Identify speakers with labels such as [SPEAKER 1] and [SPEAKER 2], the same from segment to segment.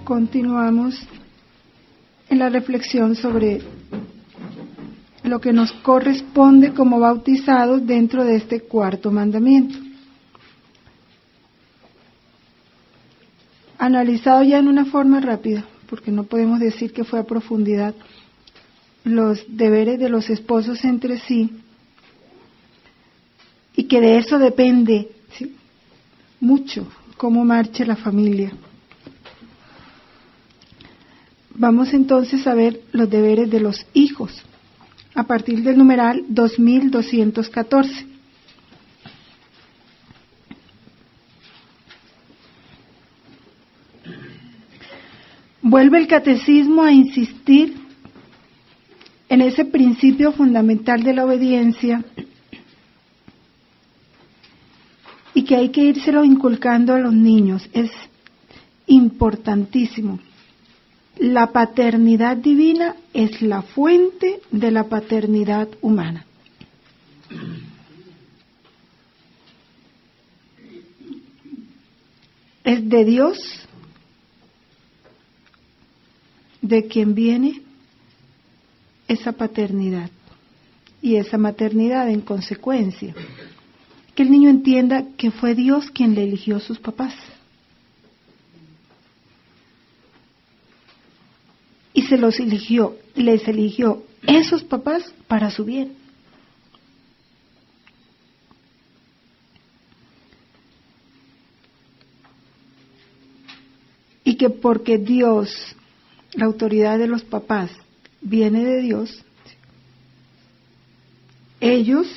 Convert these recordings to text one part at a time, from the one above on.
[SPEAKER 1] Continuamos en la reflexión sobre lo que nos corresponde como bautizados dentro de este cuarto mandamiento. Analizado ya en una forma rápida, porque no podemos decir que fue a profundidad, los deberes de los esposos entre sí, y que de eso depende, ¿sí?, mucho cómo marche la familia. Vamos entonces a ver los deberes de los hijos, a partir del numeral 2214. Vuelve el catecismo a insistir en ese principio fundamental de la obediencia y que hay que írselo inculcando a los niños. Es importantísimo. La paternidad divina es la fuente de la paternidad humana. Es de Dios de quien viene esa paternidad y esa maternidad en consecuencia. Que el niño entienda que fue Dios quien le eligió a sus papás. Y se los eligió, les eligió esos papás para su bien. Y que porque Dios, la autoridad de los papás, viene de Dios, ellos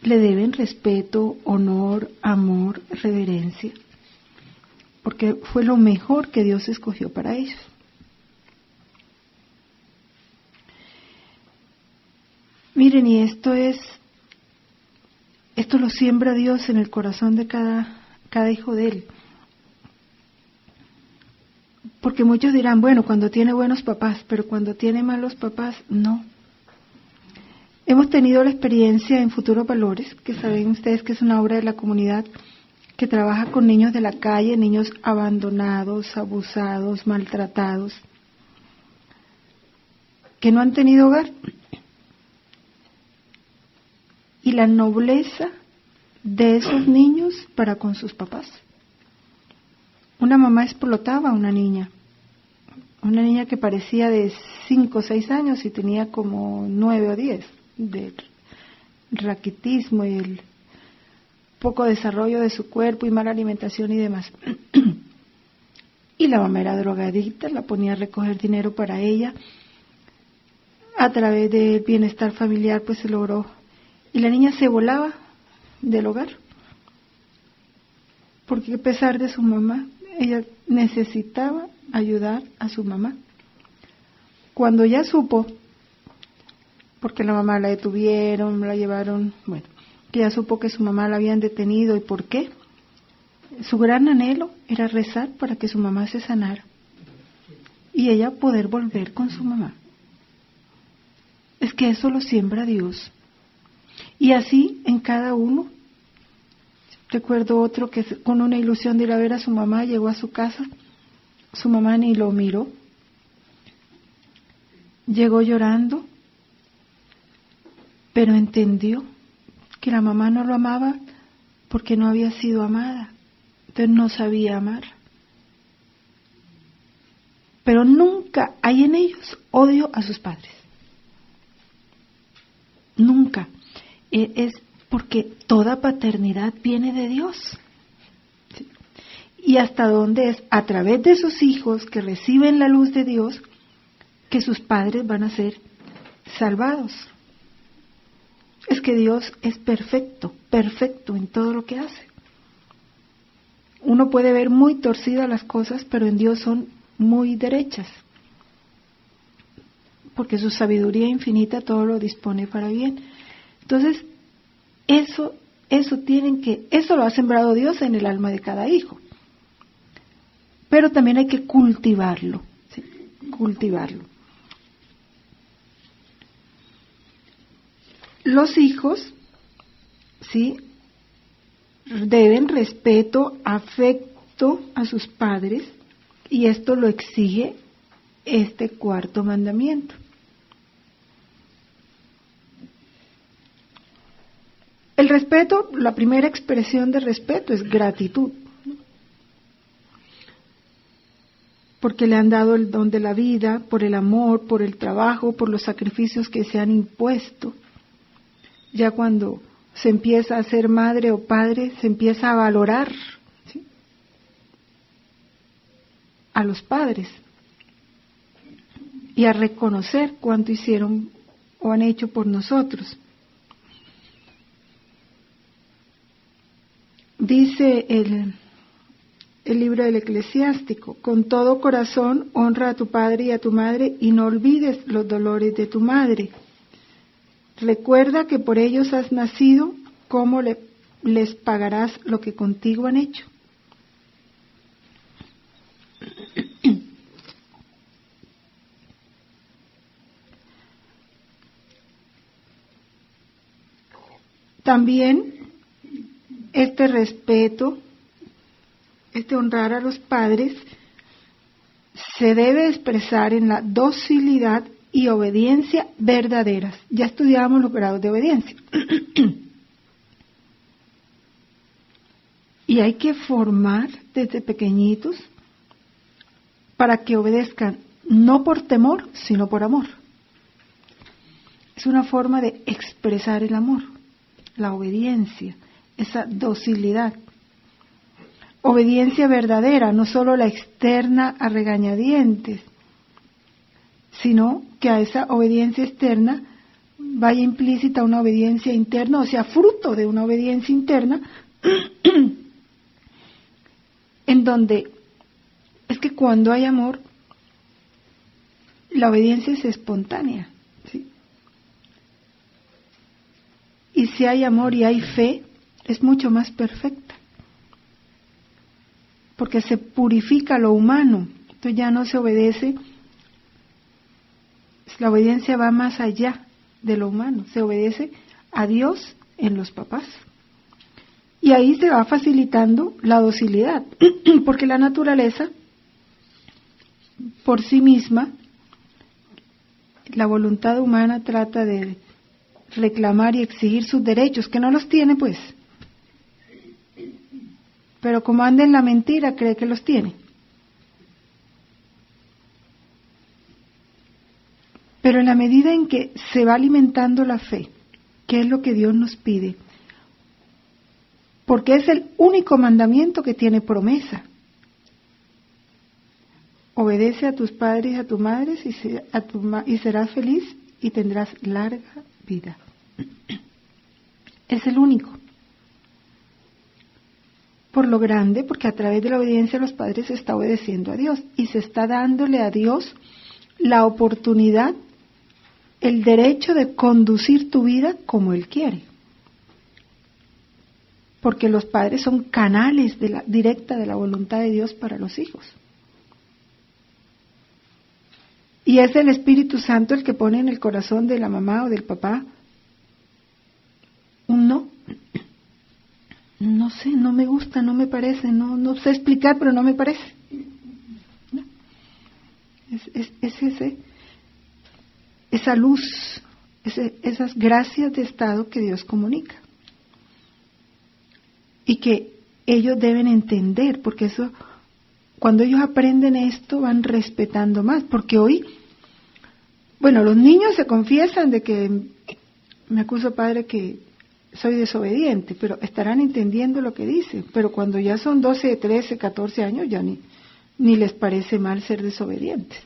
[SPEAKER 1] le deben respeto, honor, amor, reverencia, porque fue lo mejor que Dios escogió para ellos. Miren, y esto lo siembra Dios en el corazón de cada hijo de Él. Porque muchos dirán, bueno, cuando tiene buenos papás, pero cuando tiene malos papás, no. Hemos tenido la experiencia en Futuros Valores, que saben ustedes que es una obra de la comunidad que trabaja con niños de la calle, niños abandonados, abusados, maltratados, que no han tenido hogar. Y la nobleza de esos niños para con sus papás. Una mamá explotaba a una niña que parecía de 5 o 6 años y tenía como 9 o 10, de raquitismo y el poco desarrollo de su cuerpo y mala alimentación y demás. Y la mamá era drogadicta, la ponía a recoger dinero para ella. A través del bienestar familiar pues se logró. Y la niña se volaba del hogar, porque a pesar de su mamá, ella necesitaba ayudar a su mamá. Cuando ya supo, porque la mamá la detuvieron, la llevaron, bueno, que ya supo que su mamá la habían detenido y por qué, su gran anhelo era rezar para que su mamá se sanara y ella poder volver con su mamá. Es que eso lo siembra Dios. Y así en cada uno. Recuerdo otro que con una ilusión de ir a ver a su mamá, llegó a su casa, su mamá ni lo miró, llegó llorando, pero entendió que la mamá no lo amaba porque no había sido amada, entonces no sabía amar. Pero nunca hay en ellos odio a sus padres, nunca. Es porque toda paternidad viene de Dios. ¿Sí? Y hasta dónde es a través de sus hijos que reciben la luz de Dios que sus padres van a ser salvados. Es que Dios es perfecto, perfecto en todo lo que hace. Uno puede ver muy torcidas las cosas, pero en Dios son muy derechas. Porque su sabiduría infinita todo lo dispone para bien. Entonces, eso lo ha sembrado Dios en el alma de cada hijo. Pero también hay que cultivarlo, ¿sí? Cultivarlo. Los hijos, ¿sí?, deben respeto, afecto a sus padres Y esto lo exige este cuarto mandamiento. El respeto, la primera expresión de respeto es gratitud, porque le han dado el don de la vida, por el amor, por el trabajo, por los sacrificios que se han impuesto. Ya cuando se empieza a ser madre o padre, se empieza a valorar, ¿sí?, a los padres y a reconocer cuánto hicieron o han hecho por nosotros. Dice el libro del Eclesiástico: con todo corazón honra a tu padre y a tu madre y no olvides los dolores de tu madre. Recuerda que por ellos has nacido, ¿cómo les pagarás lo que contigo han hecho? También este respeto, este honrar a los padres, se debe expresar en la docilidad y obediencia verdaderas. Ya estudiábamos los grados de obediencia. Y hay que formar desde pequeñitos para que obedezcan, no por temor, sino por amor. Es una forma de expresar el amor, la obediencia, esa docilidad. Obediencia verdadera, no solo la externa a regañadientes, sino que a esa obediencia externa vaya implícita una obediencia interna, o sea, fruto de una obediencia interna, en donde es que cuando hay amor, la obediencia es espontánea, ¿sí? Y si hay amor y hay fe, es mucho más perfecta, porque se purifica lo humano. Entonces ya no se obedece, la obediencia va más allá de lo humano, se obedece a Dios en los papás. Y ahí se va facilitando la docilidad, porque la naturaleza, por sí misma, la voluntad humana trata de reclamar y exigir sus derechos, que no los tiene pues. Pero como anda en la mentira, cree que los tiene. Pero en la medida en que se va alimentando la fe, que es lo que Dios nos pide, porque es el único mandamiento que tiene promesa. Obedece a tus padres y a tus madres y serás feliz y tendrás larga vida. Es el único. Por lo grande, porque a través de la obediencia a los padres se está obedeciendo a Dios y se está dándole a Dios la oportunidad, el derecho de conducir tu vida como Él quiere. Porque los padres son canales directa de la voluntad de Dios para los hijos. Y es el Espíritu Santo el que pone en el corazón de la mamá o del papá un no. No sé, no me gusta, no me parece, no sé explicar, pero no me parece. ¿No? Es esa luz, esas gracias de estado que Dios comunica. Y que ellos deben entender, porque eso, cuando ellos aprenden esto, van respetando más. Porque hoy, bueno, los niños se confiesan de que me acuso, padre, que soy desobediente, pero estarán entendiendo lo que dicen. Pero cuando ya son 12, 13, 14 años, ya ni les parece mal ser desobedientes.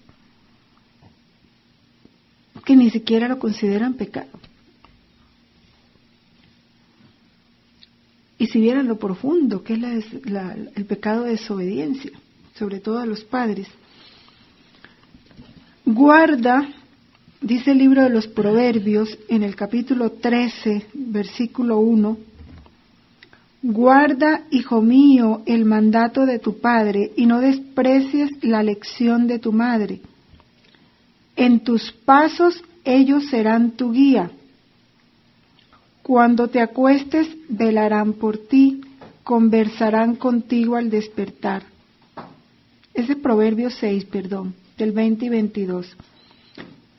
[SPEAKER 1] Que ni siquiera lo consideran pecado. Y si vieran lo profundo que es el pecado de desobediencia, sobre todo a los padres. Guarda, dice el libro de los Proverbios, en el capítulo 13, versículo 1, guarda, hijo mío, el mandato de tu padre y no desprecies la lección de tu madre. En tus pasos ellos serán tu guía. Cuando te acuestes, velarán por ti, conversarán contigo al despertar. Es de Proverbios 6, perdón, del 20 y 22.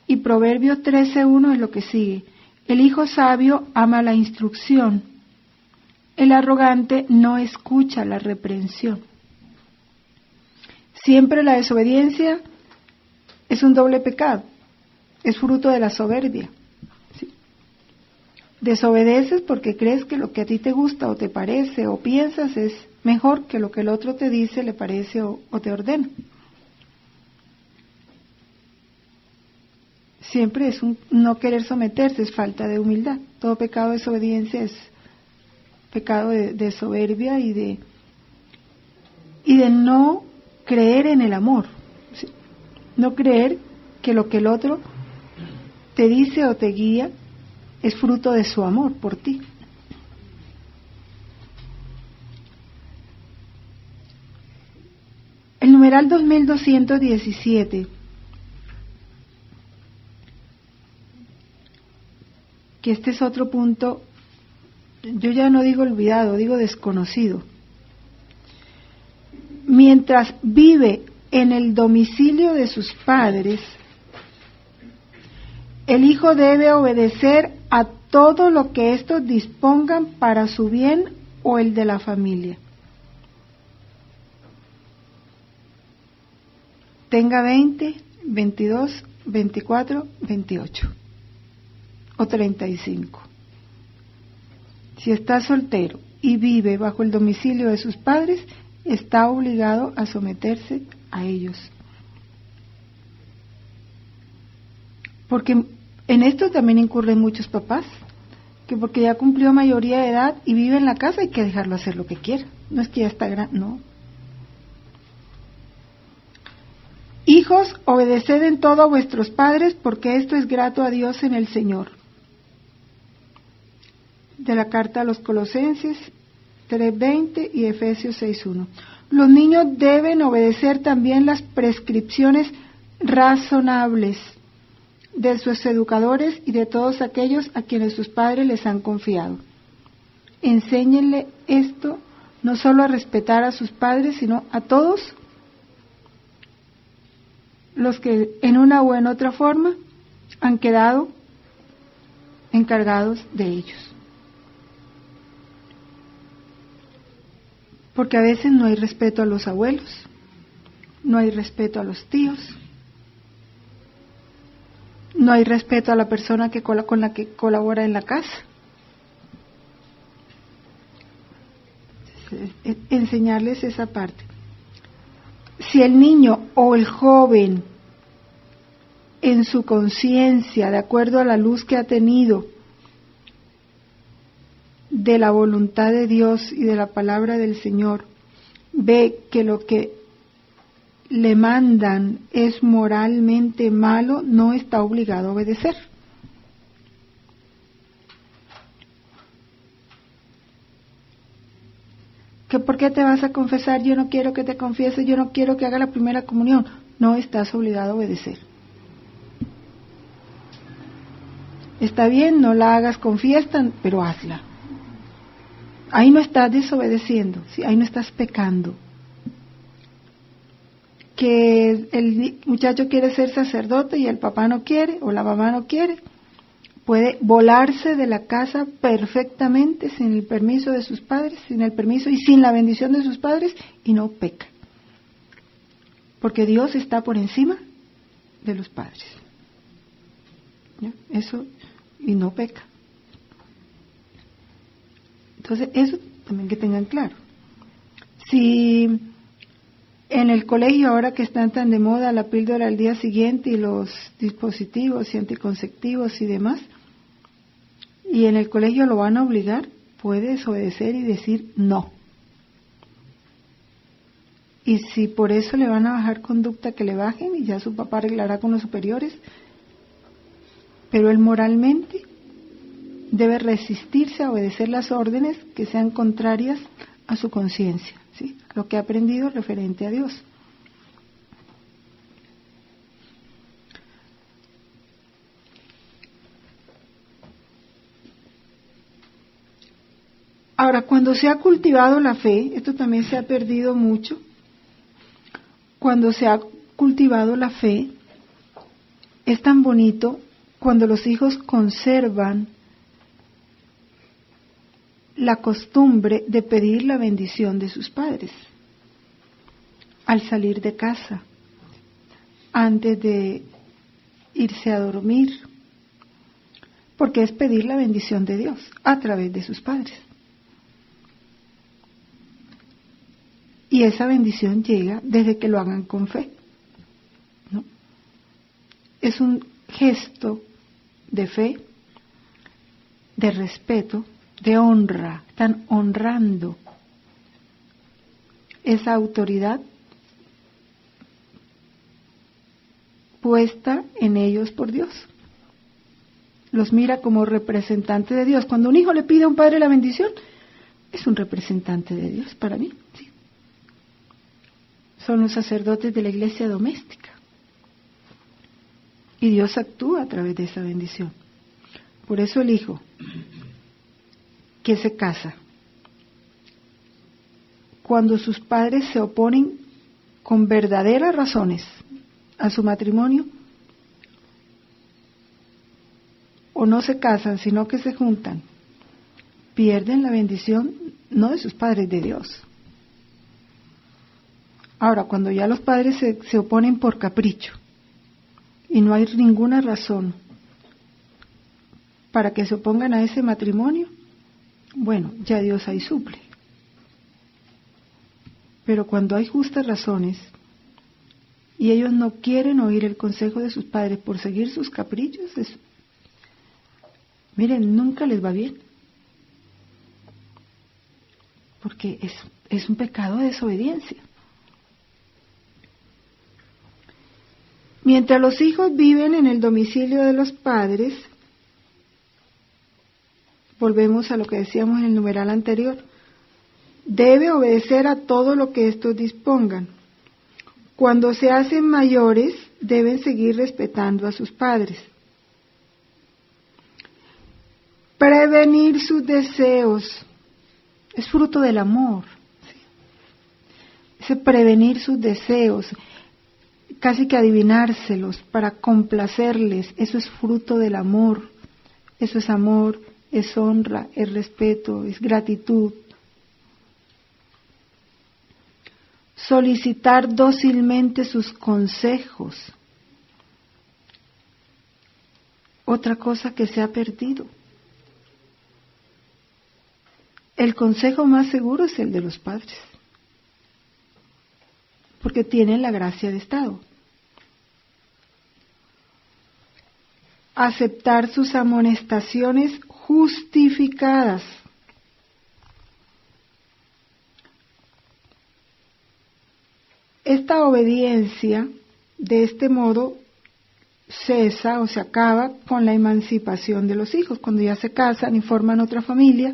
[SPEAKER 1] Y Proverbios 13:1 es lo que sigue. El hijo sabio ama la instrucción. El arrogante no escucha la reprensión. Siempre la desobediencia es un doble pecado. Es fruto de la soberbia. ¿Sí? Desobedeces porque crees que lo que a ti te gusta o te parece o piensas es mejor que lo que el otro te dice, le parece o te ordena. Siempre es un no querer someterse, es falta de humildad. Todo pecado de desobediencia es pecado de soberbia y de no creer en el amor. ¿Sí? No creer que lo que el otro te dice o te guía es fruto de su amor por ti. El numeral 2217, que este es otro punto, yo ya no digo olvidado, digo desconocido. Mientras vive en el domicilio de sus padres, el hijo debe obedecer a todo lo que éstos dispongan para su bien o el de la familia. Tenga 20, 22, 24, 28 o 35. Si está soltero y vive bajo el domicilio de sus padres, está obligado a someterse a ellos. Porque en esto también incurren muchos papás, que porque ya cumplió mayoría de edad y vive en la casa hay que dejarlo hacer lo que quiera. No es que ya está grande, no. Hijos, obedeced en todo a vuestros padres, porque esto es grato a Dios en el Señor. De la carta a los Colosenses 3:20 y Efesios 6:1. Los niños deben obedecer también las prescripciones razonables de sus educadores y de todos aquellos a quienes sus padres les han confiado. Enséñenle esto no solo a respetar a sus padres, sino a todos los que en una u en otra forma han quedado encargados de ellos. Porque a veces no hay respeto a los abuelos, no hay respeto a los tíos, no hay respeto a la persona con la que colabora en la casa. Enseñarles esa parte. Si el niño o el joven en su conciencia, de acuerdo a la luz que ha tenido de la voluntad de Dios y de la palabra del Señor, ve que lo que le mandan es moralmente malo, no está obligado a obedecer. ¿Que por qué te vas a confesar? Yo no quiero que te confieses, yo no quiero que haga la primera comunión. No estás obligado a obedecer. Está bien, no la hagas con fiesta, pero hazla. Ahí no estás desobedeciendo, ¿sí? Ahí no estás pecando. Que el muchacho quiere ser sacerdote y el papá no quiere o la mamá no quiere, puede volarse de la casa perfectamente sin el permiso de sus padres, sin el permiso y sin la bendición de sus padres, y no peca. Porque Dios está por encima de los padres. ¿Ya? Eso, y no peca. Entonces, eso también que tengan claro. Si en el colegio, ahora que están tan de moda la píldora al día siguiente y los dispositivos y anticonceptivos y demás, y en el colegio lo van a obligar, puede desobedecer y decir no. Y si por eso le van a bajar conducta, que le bajen y ya su papá arreglará con los superiores, pero él moralmente debe resistirse a obedecer las órdenes que sean contrarias a su conciencia, ¿sí? Lo que ha aprendido referente a Dios. Ahora, cuando se ha cultivado la fe, esto también se ha perdido mucho, cuando se ha cultivado la fe, es tan bonito cuando los hijos conservan la costumbre de pedir la bendición de sus padres al salir de casa, antes de irse a dormir, porque es pedir la bendición de Dios a través de sus padres. Y esa bendición llega desde que lo hagan con fe, ¿no? Es un gesto de fe, de respeto, de honra. Están honrando esa autoridad puesta en ellos por Dios. Los mira como representantes de Dios. Cuando un hijo le pide a un padre la bendición, es un representante de Dios para mí, ¿sí? Son los sacerdotes de la iglesia doméstica. Y Dios actúa a través de esa bendición. Por eso el hijo que se casa, cuando sus padres se oponen con verdaderas razones a su matrimonio, o no se casan, sino que se juntan, pierden la bendición no de sus padres, de Dios. Ahora, cuando ya los padres se oponen por capricho y no hay ninguna razón para que se opongan a ese matrimonio, bueno, ya Dios ahí suple. Pero cuando hay justas razones y ellos no quieren oír el consejo de sus padres por seguir sus caprichos, miren, nunca les va bien. Porque es un pecado de desobediencia. Mientras los hijos viven en el domicilio de los padres, volvemos a lo que decíamos en el numeral anterior, debe obedecer a todo lo que estos dispongan. Cuando se hacen mayores, deben seguir respetando a sus padres. Prevenir sus deseos es fruto del amor. ¿Sí? Ese prevenir sus deseos, casi que adivinárselos para complacerles, eso es fruto del amor. Eso es amor, es honra, es respeto, es gratitud. Solicitar dócilmente sus consejos. Otra cosa que se ha perdido. El consejo más seguro es el de los padres, porque tienen la gracia de Estado. Aceptar sus amonestaciones justificadas. Esta obediencia, de este modo, cesa o se acaba con la emancipación de los hijos. Cuando ya se casan y forman otra familia,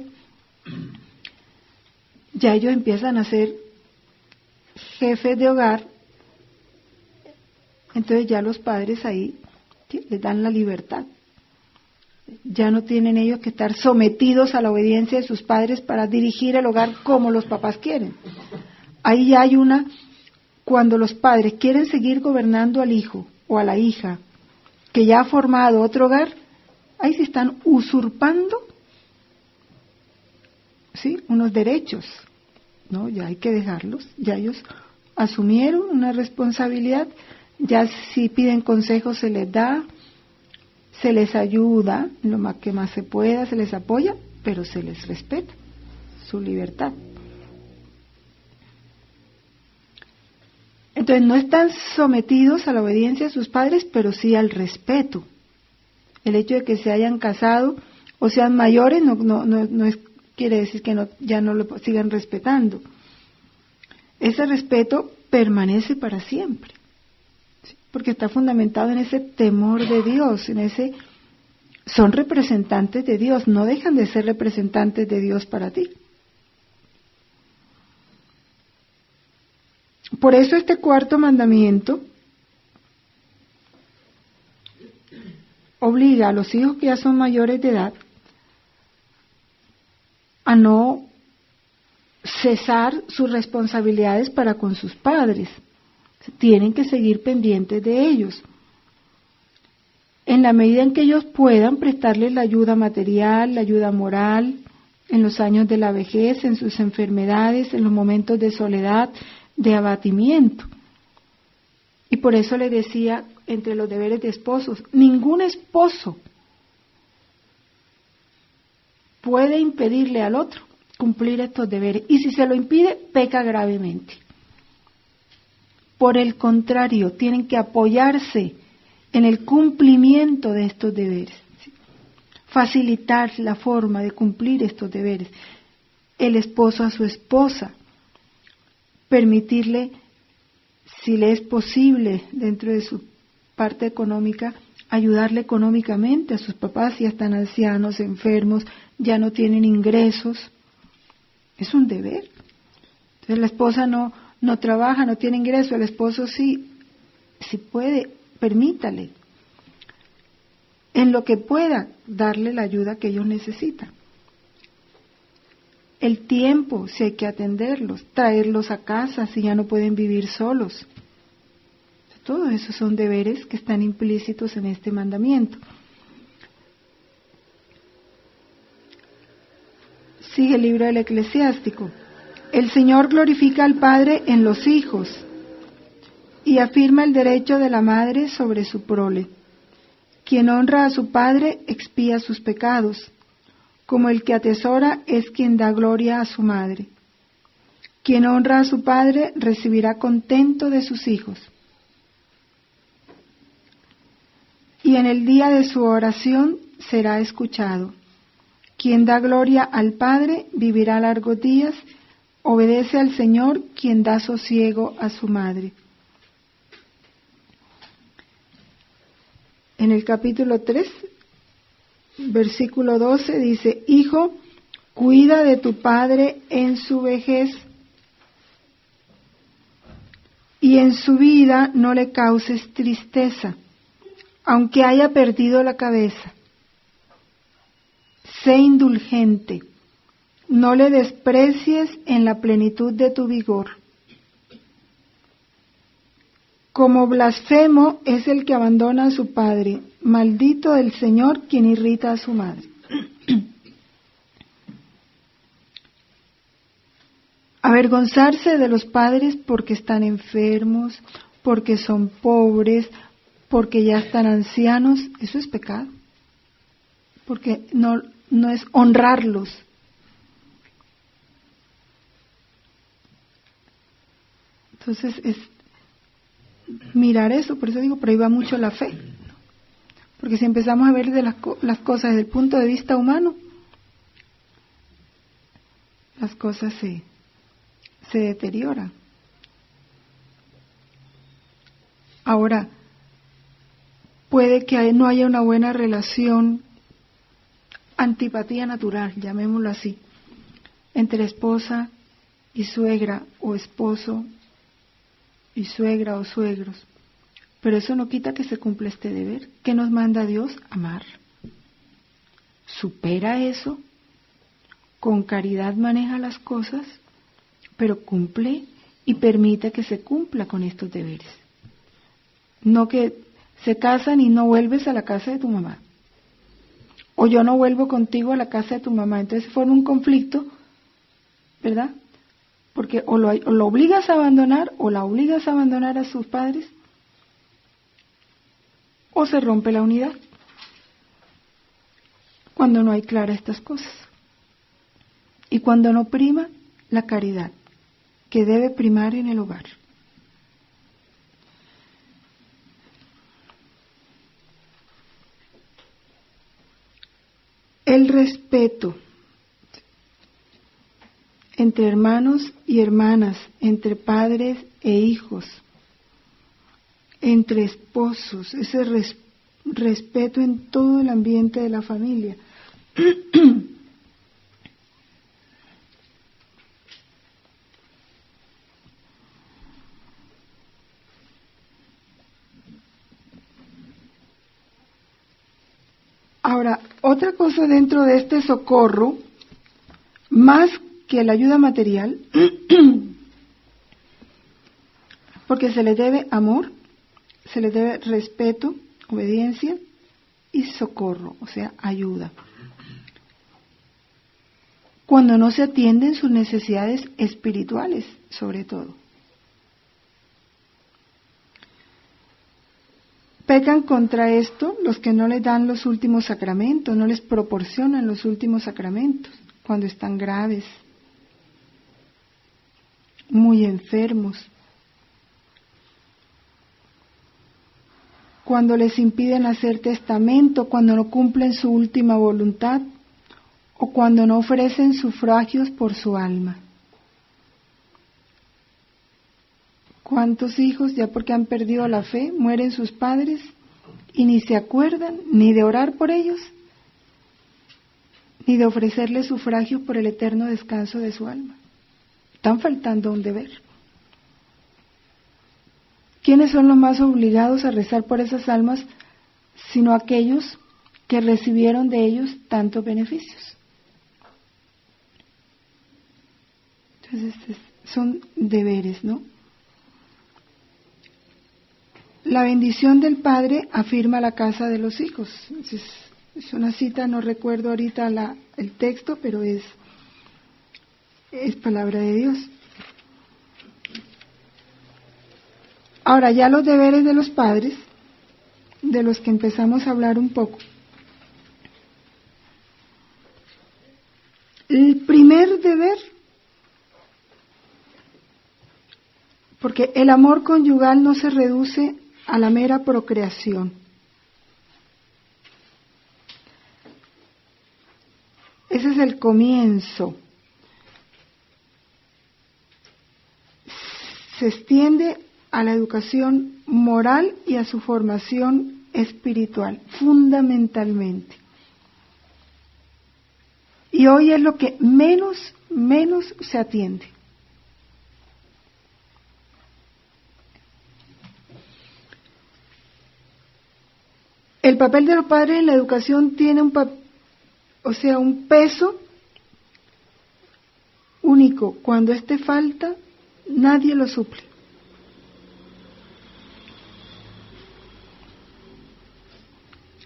[SPEAKER 1] ya ellos empiezan a ser jefes de hogar, entonces ya los padres ahí les dan la libertad. Ya no tienen ellos que estar sometidos a la obediencia de sus padres para dirigir el hogar como los papás quieren. Ahí ya hay cuando los padres quieren seguir gobernando al hijo o a la hija que ya ha formado otro hogar, ahí se están usurpando, ¿sí?, unos derechos, ¿no? Ya hay que dejarlos, ya ellos asumieron una responsabilidad, ya si piden consejos se les da, se les ayuda lo más que más se pueda, se les apoya, pero se les respeta su libertad. Entonces no están sometidos a la obediencia de sus padres, pero sí al respeto. El hecho de que se hayan casado o sean mayores no quiere decir que ya no lo sigan respetando. Ese respeto permanece para siempre, ¿sí?, porque está fundamentado en ese temor de Dios, son representantes de Dios, no dejan de ser representantes de Dios para ti. Por eso este cuarto mandamiento obliga a los hijos que ya son mayores de edad a no cesar sus responsabilidades para con sus padres, Tienen que seguir pendientes de ellos. En la medida en que ellos puedan, prestarles la ayuda material, la ayuda moral, en los años de la vejez, en sus enfermedades, en los momentos de soledad, de abatimiento. Y por eso le decía, entre los deberes de esposos, ningún esposo puede impedirle al otro cumplir estos deberes. Y si se lo impide, peca gravemente. Por el contrario, tienen que apoyarse en el cumplimiento de estos deberes. Facilitar la forma de cumplir estos deberes. El esposo a su esposa, permitirle, si le es posible, dentro de su parte económica, ayudarle económicamente a sus papás, si ya están ancianos, enfermos, ya no tienen ingresos. Es un deber. Entonces la esposa no trabaja, no tiene ingreso, el esposo sí, si puede, permítale, en lo que pueda, darle la ayuda que ellos necesitan. El tiempo, si hay que atenderlos, traerlos a casa si ya no pueden vivir solos. Todos esos son deberes que están implícitos en este mandamiento. Sigue el libro del Eclesiástico. El Señor glorifica al Padre en los hijos y afirma el derecho de la madre sobre su prole. Quien honra a su padre expía sus pecados, como el que atesora es quien da gloria a su madre. Quien honra a su padre recibirá contento de sus hijos. Y en el día de su oración será escuchado. Quien da gloria al Padre vivirá largos días, obedece al Señor quien da sosiego a su madre. En el capítulo 3, versículo 12 dice, Hijo, cuida de tu padre en su vejez y en su vida no le causes tristeza, aunque haya perdido la cabeza. Sé indulgente, no le desprecies en la plenitud de tu vigor. Como blasfemo es el que abandona a su padre, maldito el Señor quien irrita a su madre. Avergonzarse de los padres porque están enfermos, porque son pobres, porque ya están ancianos, eso es pecado. Porque no es honrarlos. Entonces es mirar eso, por eso digo, por ahí va mucho la fe. Porque si empezamos a ver de las cosas desde el punto de vista humano, las cosas se deterioran. Ahora, puede que no haya una buena relación, antipatía natural, llamémoslo así, entre esposa y suegra, o esposo y suegra o suegros. Pero eso no quita que se cumpla este deber. ¿Qué nos manda Dios? Amar. Supera eso, con caridad maneja las cosas, pero cumple y permite que se cumpla con estos deberes. No que se casan y no vuelves a la casa de tu mamá. O yo no vuelvo contigo a la casa de tu mamá. Entonces forma un conflicto, ¿verdad? Porque o lo obligas a abandonar o la obligas a abandonar a sus padres, o se rompe la unidad cuando no hay claras estas cosas. Y cuando no prima la caridad, que debe primar en el hogar. El respeto entre hermanos y hermanas, entre padres e hijos, entre esposos, ese respeto en todo el ambiente de la familia. Ahora, otra cosa dentro de este socorro, más que la ayuda material, porque se les debe amor, se les debe respeto, obediencia y socorro, o sea, ayuda. Cuando no se atienden sus necesidades espirituales, sobre todo. Pecan contra esto los que no les dan los últimos sacramentos, no les proporcionan los últimos sacramentos cuando están graves, muy enfermos, cuando les impiden hacer testamento, cuando no cumplen su última voluntad o cuando no ofrecen sufragios por su alma. ¿Cuántos hijos, ya porque han perdido la fe, mueren sus padres y ni se acuerdan ni de orar por ellos, ni de ofrecerles sufragio por el eterno descanso de su alma? Están faltando a un deber. ¿Quiénes son los más obligados a rezar por esas almas, sino aquellos que recibieron de ellos tantos beneficios? Entonces, son deberes, ¿no? La bendición del Padre afirma la casa de los hijos. Es una cita, no recuerdo ahorita el texto, pero es palabra de Dios. Ahora, ya los deberes de los padres, de los que empezamos a hablar un poco. El primer deber, porque el amor conyugal no se reduce a la mera procreación. Ese es el comienzo. Se extiende a la educación moral y a su formación espiritual, fundamentalmente. Y hoy es lo que menos se atiende. El papel de los padres en la educación tiene un peso único. Cuando éste falta, nadie lo suple.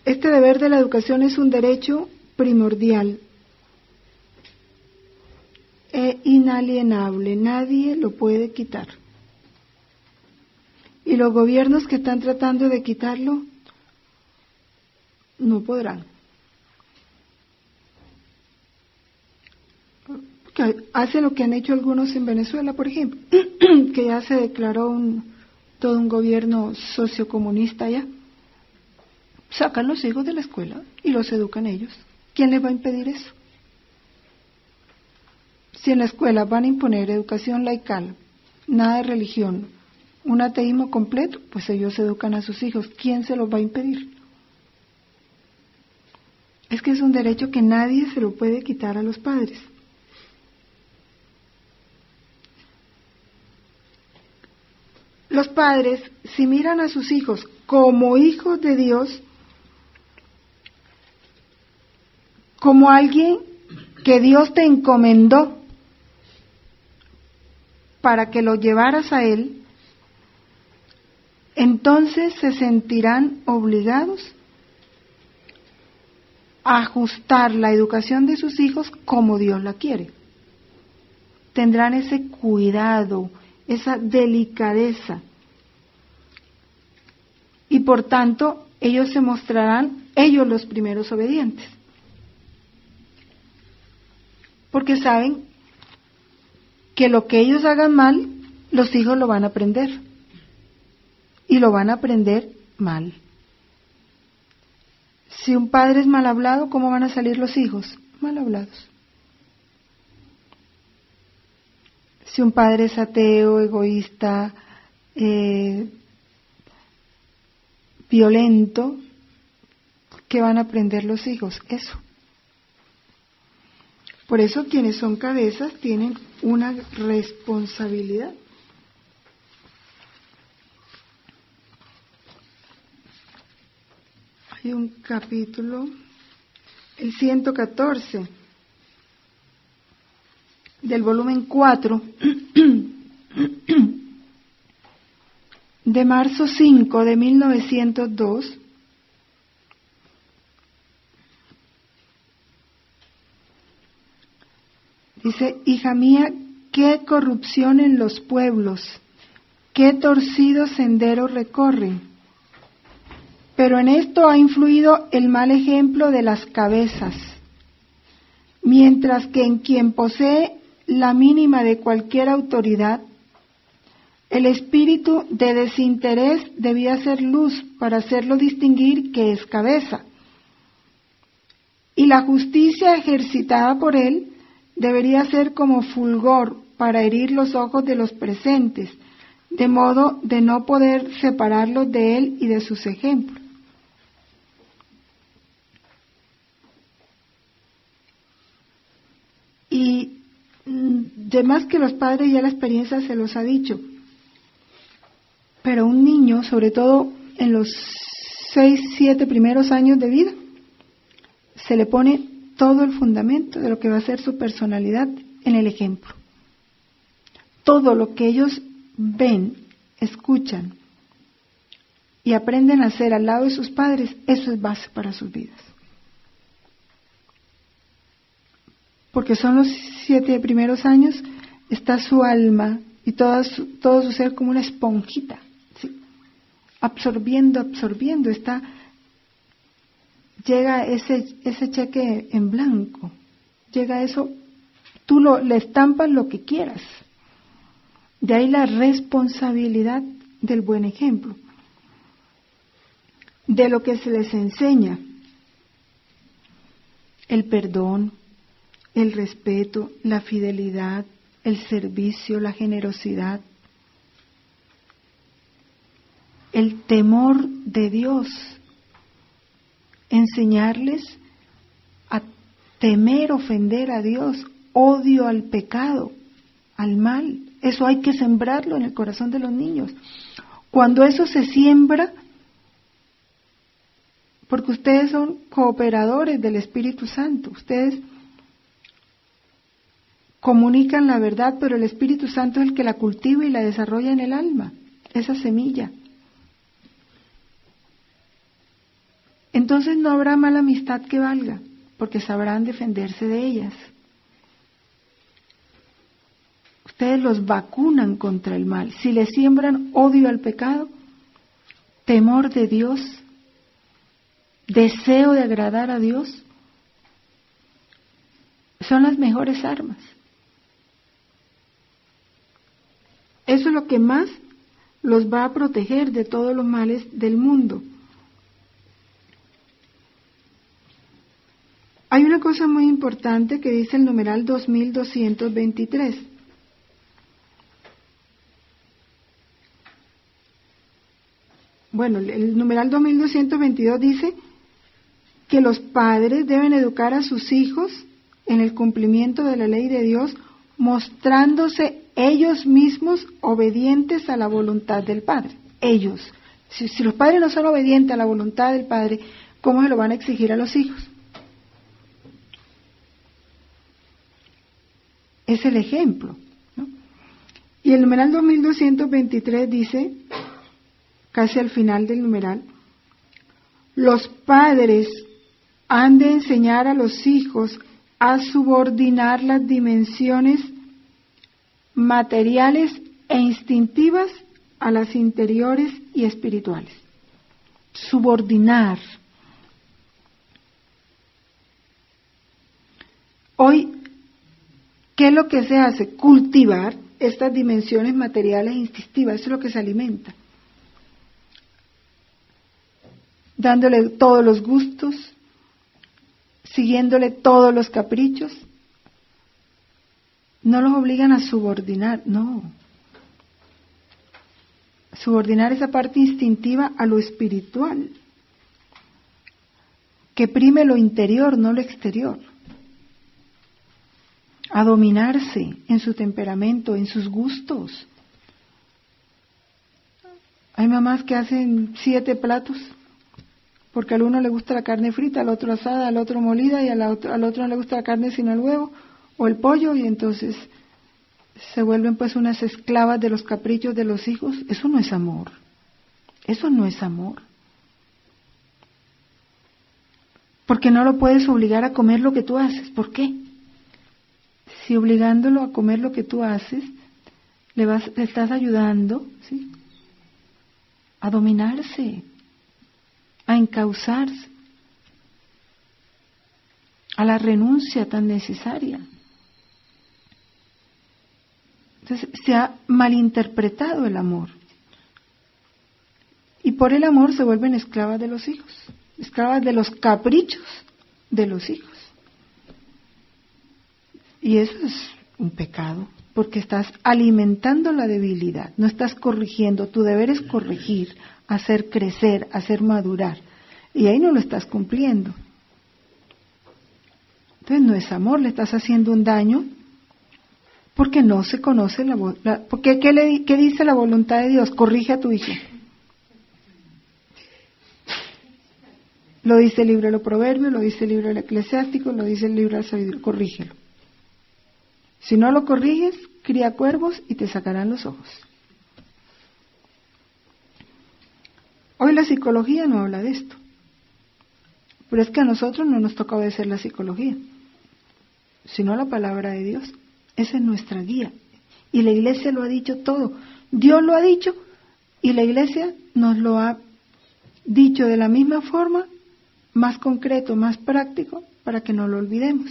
[SPEAKER 1] Este deber de la educación es un derecho primordial e inalienable, nadie lo puede quitar. Y los gobiernos que están tratando de quitarlo no podrán. Porque hace lo que han hecho algunos en Venezuela, por ejemplo, que ya se declaró todo un gobierno sociocomunista ya. Sacan los hijos de la escuela y los educan ellos. ¿Quién les va a impedir eso? Si en la escuela van a imponer educación laical, nada de religión, un ateísmo completo, pues ellos educan a sus hijos. ¿Quién se los va a impedir? Es que es un derecho que nadie se lo puede quitar a los padres. Los padres, si miran a sus hijos como hijos de Dios, como alguien que Dios te encomendó para que lo llevaras a Él, entonces se sentirán obligados a ajustar la educación de sus hijos como Dios la quiere. Tendrán ese cuidado, esa delicadeza. Y por tanto, ellos se mostrarán, ellos los primeros obedientes. Porque saben que lo que ellos hagan mal, los hijos lo van a aprender. Y lo van a aprender mal. Si un padre es mal hablado, ¿cómo van a salir los hijos? Mal hablados. Si un padre es ateo, egoísta, violento, ¿qué van a aprender los hijos? Eso. Por eso quienes son cabezas tienen una responsabilidad. Hay un capítulo, el 114, del volumen 4, de marzo 5 de 1902, dice: hija mía, qué corrupción en los pueblos, qué torcido sendero recorren. Pero en esto ha influido el mal ejemplo de las cabezas, mientras que en quien posee la mínima de cualquier autoridad, el espíritu de desinterés debía ser luz para hacerlo distinguir que es cabeza. Y la justicia ejercitada por él debería ser como fulgor para herir los ojos de los presentes, de modo de no poder separarlos de él y de sus ejemplos. Y además que los padres ya la experiencia se los ha dicho, pero un niño, sobre todo en los 6, 7 primeros años de vida, se le pone todo el fundamento de lo que va a ser su personalidad en el ejemplo. Todo lo que ellos ven, escuchan y aprenden a hacer al lado de sus padres, eso es base para sus vidas. Porque son los 7 primeros años, está su alma y todo su ser como una esponjita, ¿sí? absorbiendo, llega ese cheque en blanco, llega eso, tú le estampas lo que quieras. De ahí la responsabilidad del buen ejemplo, de lo que se les enseña: el perdón, el respeto, la fidelidad, el servicio, la generosidad, el temor de Dios. Enseñarles a temer ofender a Dios, odio al pecado, al mal. Eso hay que sembrarlo en el corazón de los niños. Cuando eso se siembra, porque ustedes son cooperadores del Espíritu Santo, ustedes comunican la verdad, pero el Espíritu Santo es el que la cultiva y la desarrolla en el alma, esa semilla. Entonces no habrá mala amistad que valga, porque sabrán defenderse de ellas. Ustedes los vacunan contra el mal. Si les siembran odio al pecado, temor de Dios, deseo de agradar a Dios, son las mejores armas. Eso es lo que más los va a proteger de todos los males del mundo. Hay una cosa muy importante que dice el numeral 2223. Bueno, el numeral 2222 dice que los padres deben educar a sus hijos en el cumplimiento de la ley de Dios, mostrándose ellos mismos obedientes a la voluntad del Padre. Ellos. Si los padres no son obedientes a la voluntad del Padre, ¿cómo se lo van a exigir a los hijos? Es el ejemplo, ¿no? Y el numeral 2223 dice, casi al final del numeral, los padres han de enseñar a los hijos a subordinar las dimensiones materiales e instintivas a las interiores y espirituales. Subordinar. Hoy, ¿qué es lo que se hace? Cultivar estas dimensiones materiales e instintivas, eso es lo que se alimenta. Dándole todos los gustos, siguiéndole todos los caprichos. No los obligan a subordinar, no. Subordinar esa parte instintiva a lo espiritual, que prime lo interior, no lo exterior. A dominarse en su temperamento, en sus gustos. Hay mamás que hacen 7 platos, porque al uno le gusta la carne frita, al otro asada, al otro molida, y al otro no le gusta la carne sino el huevo o el pollo, y entonces se vuelven pues unas esclavas de los caprichos de los hijos. Eso no es amor. Eso no es amor. Porque no lo puedes obligar a comer lo que tú haces. ¿Por qué? Si obligándolo a comer lo que tú haces, le estás ayudando, ¿sí?, a dominarse, a encauzarse, a la renuncia tan necesaria. Entonces se ha malinterpretado el amor. Y por el amor se vuelven esclavas de los hijos, esclavas de los caprichos de los hijos. Y eso es un pecado, porque estás alimentando la debilidad, no estás corrigiendo. Tu deber es corregir, hacer crecer, hacer madurar. Y ahí no lo estás cumpliendo. Entonces no es amor, le estás haciendo un daño porque no se conoce porque ¿qué dice la voluntad de Dios? Corrige a tu hijo. Lo dice el libro de los Proverbios, lo dice el libro del Eclesiástico, lo dice el libro de la Sabiduría. Corrígelo. Si no lo corriges, cría cuervos y te sacarán los ojos. Hoy la psicología no habla de esto. Pero es que a nosotros no nos toca obedecer la psicología, sino la palabra de Dios. Esa es nuestra guía. Y la iglesia lo ha dicho todo. Dios lo ha dicho y la iglesia nos lo ha dicho de la misma forma, más concreto, más práctico, para que no lo olvidemos.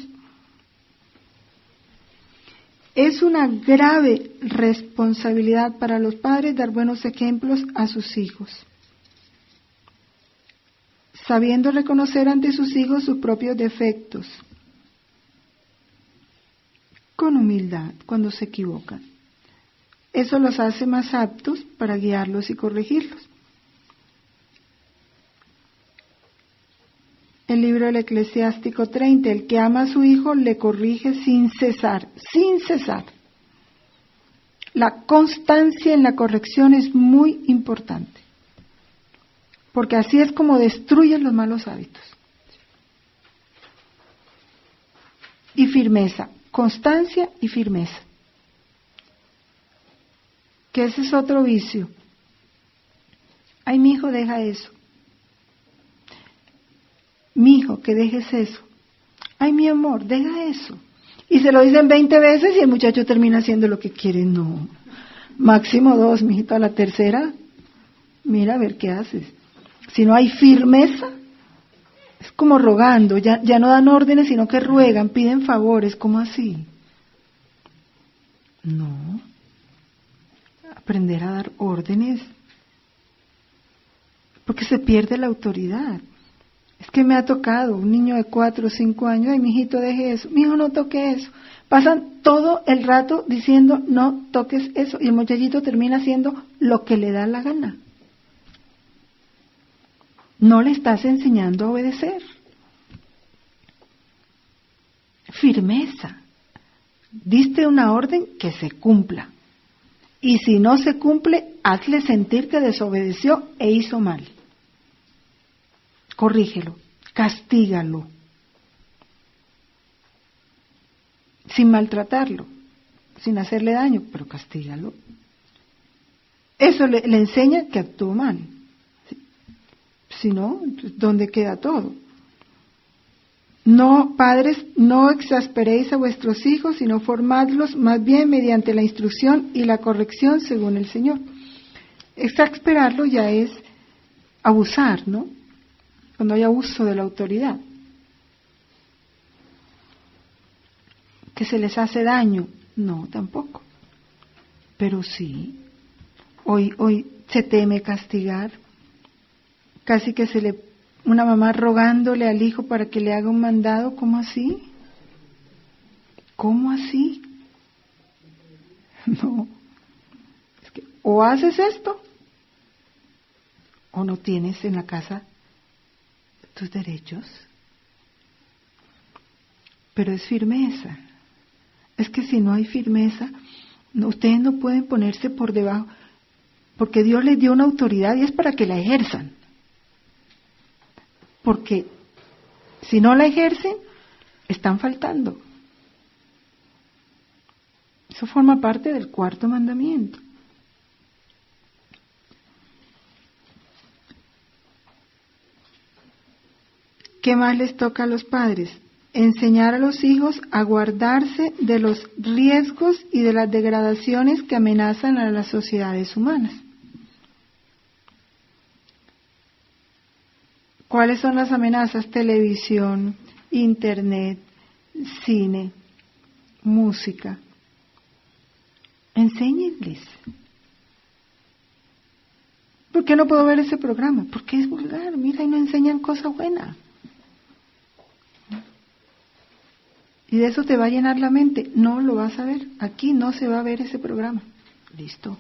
[SPEAKER 1] Es una grave responsabilidad para los padres dar buenos ejemplos a sus hijos, sabiendo reconocer ante sus hijos sus propios defectos, con humildad cuando se equivocan. Eso los hace más aptos para guiarlos y corregirlos. El libro del Eclesiástico 30, el que ama a su hijo le corrige sin cesar, sin cesar. La constancia en la corrección es muy importante, porque así es como destruyen los malos hábitos. Y firmeza, constancia y firmeza. Que ese es otro vicio. Ay, mi hijo, deja eso. Mi hijo, que dejes eso. Ay, mi amor, deja eso. Y se lo dicen 20 veces y el muchacho termina haciendo lo que quiere. No. Máximo 2, mijito, a la tercera, mira a ver qué haces. Si no hay firmeza, es como rogando, ya no dan órdenes, sino que ruegan, piden favores. ¿Cómo así? No. Aprender a dar órdenes, porque se pierde la autoridad. Es que me ha tocado un niño de 4 o 5 años, ay, mijito, deje eso, mijo, no toque eso. Pasan todo el rato diciendo, no toques eso, y el muchachito termina haciendo lo que le da la gana. No le estás enseñando a obedecer. Firmeza. Diste una orden, que se cumpla. Y si no se cumple, hazle sentir que desobedeció e hizo mal. Corrígelo, castígalo, sin maltratarlo, sin hacerle daño, pero castígalo. Eso le enseña que actuó mal. Si no, ¿dónde queda todo? No, padres, no exasperéis a vuestros hijos, sino formadlos más bien mediante la instrucción y la corrección según el Señor. Exasperarlo ya es abusar, ¿no? Cuando hay abuso de la autoridad. ¿Que se les hace daño? No, tampoco. Pero sí, hoy se teme castigar. Casi que una mamá rogándole al hijo para que le haga un mandado. ¿Cómo así? ¿Cómo así? No. Es que o haces esto o no tienes en la casa tus derechos. Pero es firmeza. Es que si no hay firmeza, ustedes no pueden ponerse por debajo, porque Dios les dio una autoridad y es para que la ejerzan. Porque si no la ejercen, están faltando. Eso forma parte del 4º mandamiento. ¿Qué más les toca a los padres? Enseñar a los hijos a guardarse de los riesgos y de las degradaciones que amenazan a las sociedades humanas. ¿Cuáles son las amenazas? Televisión, internet, cine, música. Enséñenles. ¿Por qué no puedo ver ese programa? Porque es vulgar, mira, y no enseñan cosa buena. Y de eso te va a llenar la mente. No lo vas a ver. Aquí no se va a ver ese programa. Listo.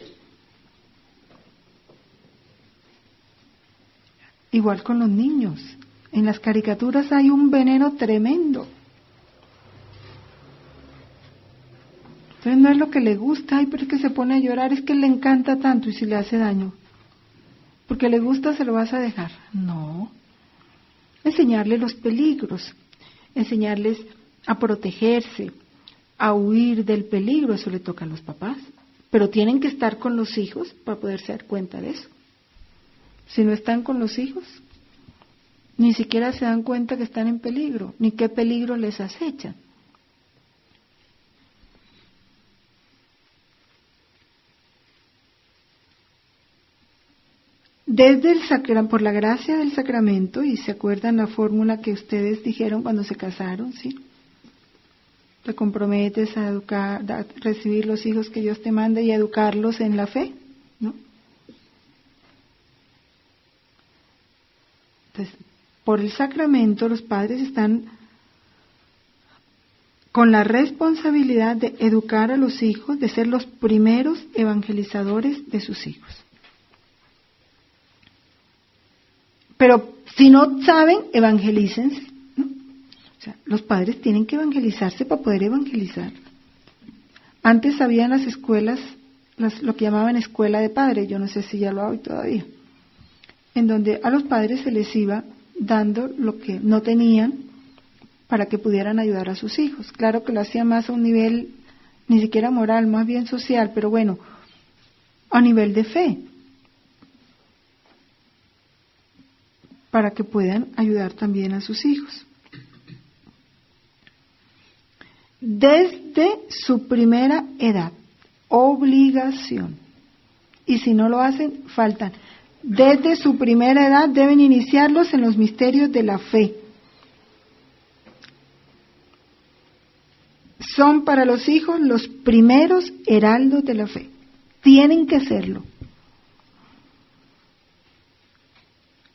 [SPEAKER 1] Igual con los niños. En las caricaturas hay un veneno tremendo. Entonces no es lo que le gusta, ay, pero es que se pone a llorar, es que le encanta tanto y si le hace daño. Porque le gusta, se lo vas a dejar. No. Enseñarle los peligros, enseñarles a protegerse, a huir del peligro, eso le toca a los papás. Pero tienen que estar con los hijos para poderse dar cuenta de eso. Si no están con los hijos, ni siquiera se dan cuenta que están en peligro, ni qué peligro les acecha. Por la gracia del sacramento, y se acuerdan la fórmula que ustedes dijeron cuando se casaron, ¿sí? Te comprometes a educar, a recibir los hijos que Dios te manda y a educarlos en la fe, ¿no? Entonces, por el sacramento los padres están con la responsabilidad de educar a los hijos, de ser los primeros evangelizadores de sus hijos. Pero si no saben, evangelícense, ¿no? O sea, los padres tienen que evangelizarse para poder evangelizar. Antes había en las escuelas lo que llamaban escuela de padres, yo no sé si ya lo hay todavía, en donde a los padres se les iba dando lo que no tenían para que pudieran ayudar a sus hijos. Claro que lo hacía más a un nivel ni siquiera moral, más bien social, pero bueno, a nivel de fe, para que puedan ayudar también a sus hijos. Desde su primera edad, obligación. Y si no lo hacen, faltan. Desde su primera edad deben iniciarlos en los misterios de la fe. Son para los hijos los primeros heraldos de la fe. Tienen que serlo.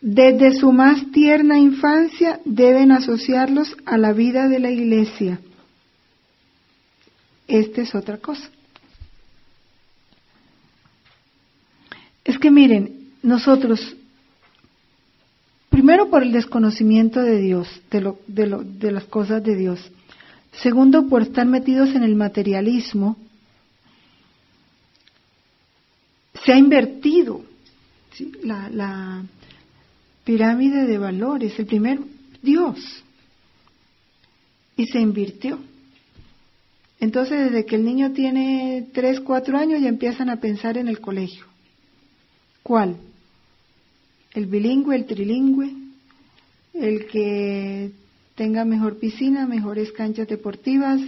[SPEAKER 1] Desde su más tierna infancia deben asociarlos a la vida de la Iglesia. Esta es otra cosa. Es que miren, nosotros, primero por el desconocimiento de Dios, de las cosas de Dios. Segundo, por estar metidos en el materialismo, se ha invertido, ¿sí? La pirámide de valores, el primer Dios, y se invirtió. Entonces, desde que el niño tiene 3, 4 años, ya empiezan a pensar en el colegio. ¿Cuál? ¿El bilingüe, el trilingüe? ¿El que tenga mejor piscina, mejores canchas deportivas?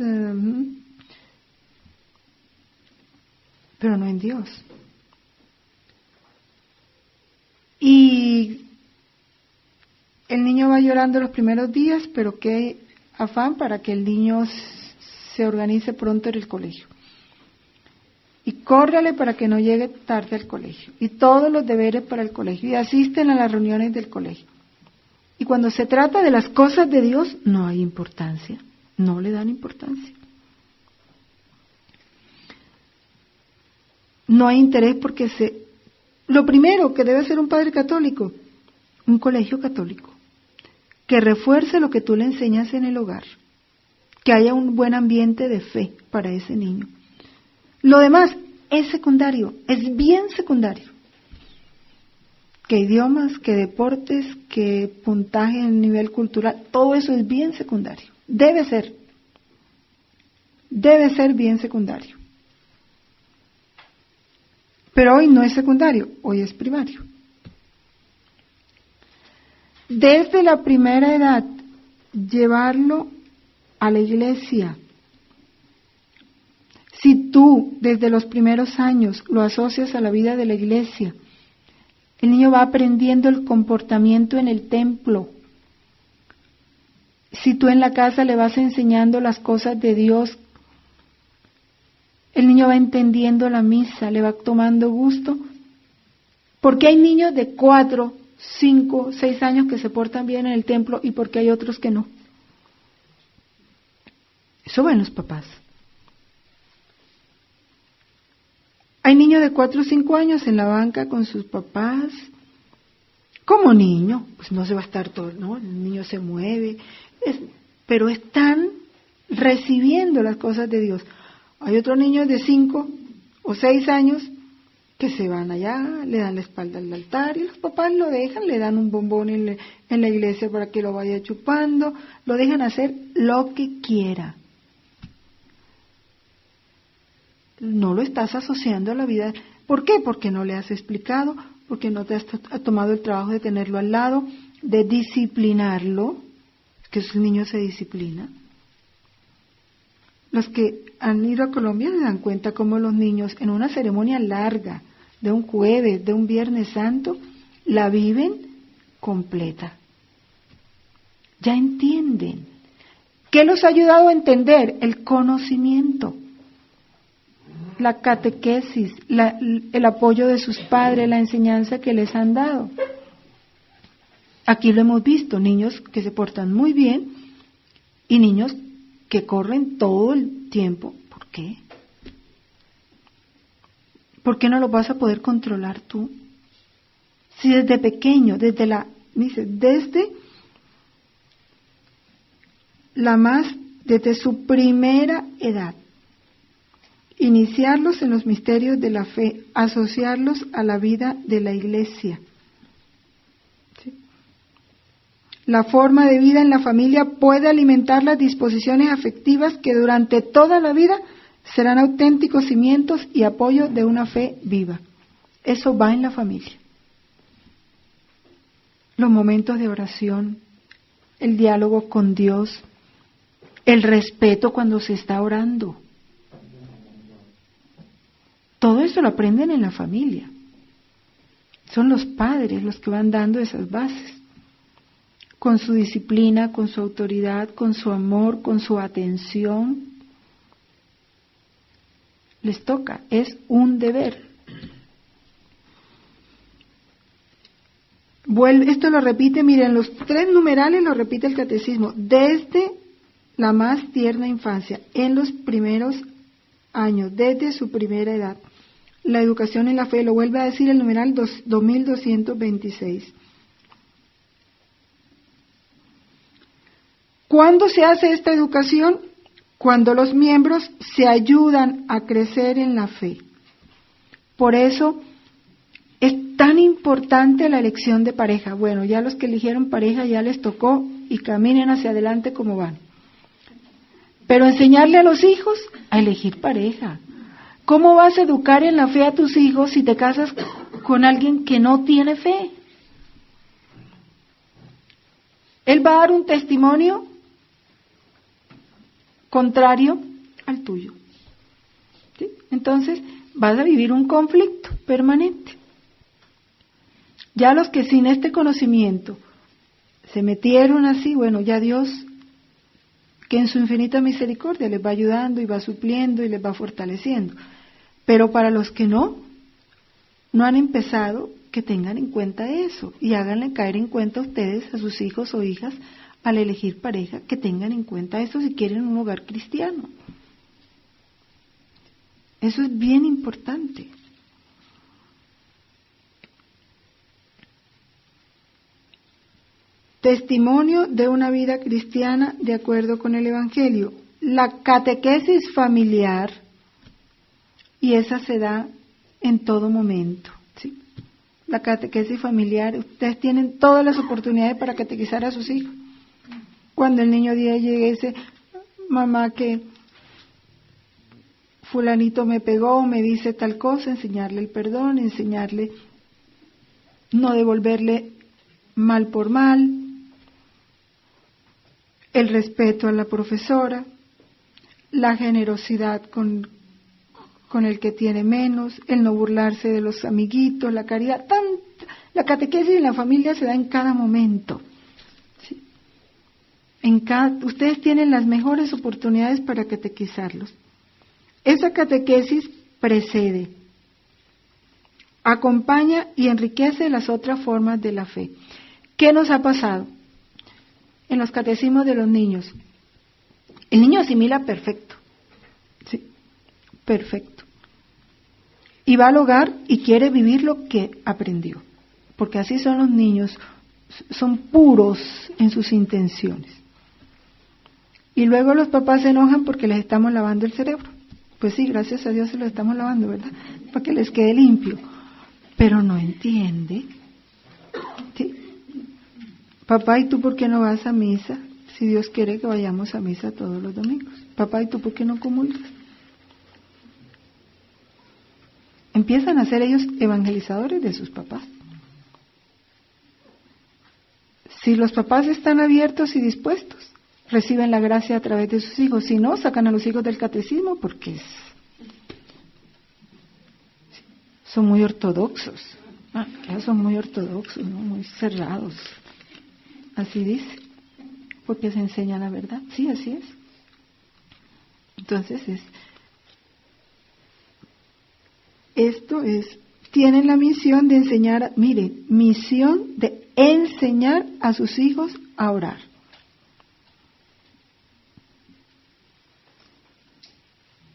[SPEAKER 1] Pero no en Dios. Y el niño va llorando los primeros días, pero qué afán para que el niño se organice pronto en el colegio. Y córrale para que no llegue tarde al colegio. Y todos los deberes para el colegio. Y asisten a las reuniones del colegio. Y cuando se trata de las cosas de Dios, no hay importancia. No le dan importancia. No hay interés porque lo primero que debe hacer un padre católico, un colegio católico, que refuerce lo que tú le enseñas en el hogar, que haya un buen ambiente de fe para ese niño. Lo demás es secundario, es bien secundario. Que idiomas, que deportes, que puntaje en nivel cultural, todo eso es bien secundario. Debe ser bien secundario. Pero hoy no es secundario, hoy es primario. desde la primera edad, llevarlo a la iglesia. Si tú desde los primeros años lo asocias a la vida de la iglesia, el niño va aprendiendo el comportamiento en el templo. Si tú en la casa le vas enseñando las cosas de Dios, el niño va entendiendo la misa, le va tomando gusto. Porque hay niños de 4, 5, 6 años que se portan bien en el templo y porque hay otros que no. Eso ven los papás. Hay niños de 4 o 5 años en la banca con sus papás. Como niño, pues no se va a estar todo, ¿no? El niño se mueve, pero están recibiendo las cosas de Dios. Hay otros niños de 5 o 6 años que se van allá, le dan la espalda al altar y los papás lo dejan, le dan un bombón en la iglesia para que lo vaya chupando, lo dejan hacer lo que quiera. No lo estás asociando a la vida. ¿Por qué? Porque no le has explicado, porque no te has tomado el trabajo de tenerlo al lado, de disciplinarlo, que el niño se disciplina. Los que han ido a Colombia se dan cuenta cómo los niños en una ceremonia larga, de un jueves, de un viernes santo, la viven completa. Ya entienden. ¿Qué los ha ayudado a entender? El conocimiento, la catequesis, el apoyo de sus padres, la enseñanza que les han dado. Aquí lo hemos visto, niños que se portan muy bien y niños que corren todo el tiempo. ¿Por qué? ¿Por qué no lo vas a poder controlar tú? Si desde pequeño, desde su primera edad, iniciarlos en los misterios de la fe, asociarlos a la vida de la iglesia. ¿Sí? La forma de vida en la familia puede alimentar las disposiciones afectivas que durante toda la vida serán auténticos cimientos y apoyo de una fe viva. Eso va en la familia. Los momentos de oración, el diálogo con Dios, el respeto cuando se está orando. Todo eso lo aprenden en la familia. Son los padres los que van dando esas bases. Con su disciplina, con su autoridad, con su amor, con su atención. Les toca, es un deber. Esto lo repite, miren, los 3 numerales lo repite el catecismo, desde la más tierna infancia, en los primeros años, desde su primera edad. La educación en la fe, lo vuelve a decir el numeral 2226. ¿Cuándo se hace esta educación? Cuando los miembros se ayudan a crecer en la fe. Por eso es tan importante la elección de pareja. Bueno, ya los que eligieron pareja ya les tocó y caminen hacia adelante como van. Pero enseñarle a los hijos a elegir pareja. ¿Cómo vas a educar en la fe a tus hijos si te casas con alguien que no tiene fe? Él va a dar un testimonio contrario al tuyo. ¿Sí? Entonces vas a vivir un conflicto permanente. Ya los que sin este conocimiento se metieron así, bueno, ya Dios, que en su infinita misericordia les va ayudando y va supliendo y les va fortaleciendo. Pero para los que no han empezado, que tengan en cuenta eso y háganle caer en cuenta a ustedes, a sus hijos o hijas, al elegir pareja, que tengan en cuenta eso si quieren un hogar cristiano. Eso es bien importante. Testimonio de una vida cristiana de acuerdo con el Evangelio. La catequesis familiar, y esa se da en todo momento. ¿Sí? La catequesis familiar, ustedes tienen todas las oportunidades para catequizar a sus hijos. Cuando el niño día llegue y dice, mamá, que fulanito me pegó, me dice tal cosa, enseñarle el perdón, enseñarle no devolverle mal por mal, el respeto a la profesora, la generosidad con el que tiene menos, el no burlarse de los amiguitos, la caridad. La catequesis en la familia se da en cada momento. ¿Sí? Ustedes tienen las mejores oportunidades para catequizarlos. Esa catequesis precede, acompaña y enriquece las otras formas de la fe. ¿Qué nos ha pasado en los catecismos de los niños? El niño asimila perfecto, ¿sí? Perfecto. Y va al hogar y quiere vivir lo que aprendió, porque así son los niños, son puros en sus intenciones. Y luego los papás se enojan porque les estamos lavando el cerebro. Pues sí, gracias a Dios se lo estamos lavando, ¿verdad? Para que les quede limpio. Pero no entiende. ¿Sí? Papá, ¿y tú por qué no vas a misa? Si Dios quiere que vayamos a misa todos los domingos. Papá, ¿y tú por qué no comulgas? Empiezan a ser ellos evangelizadores de sus papás. Si los papás están abiertos y dispuestos, reciben la gracia a través de sus hijos. Si no, sacan a los hijos del catecismo porque son muy ortodoxos. Son muy ortodoxos, ¿no? Muy cerrados. Así dice. Porque se enseña la verdad. Sí, así es. Entonces tienen la misión de enseñar, misión de enseñar a sus hijos a orar.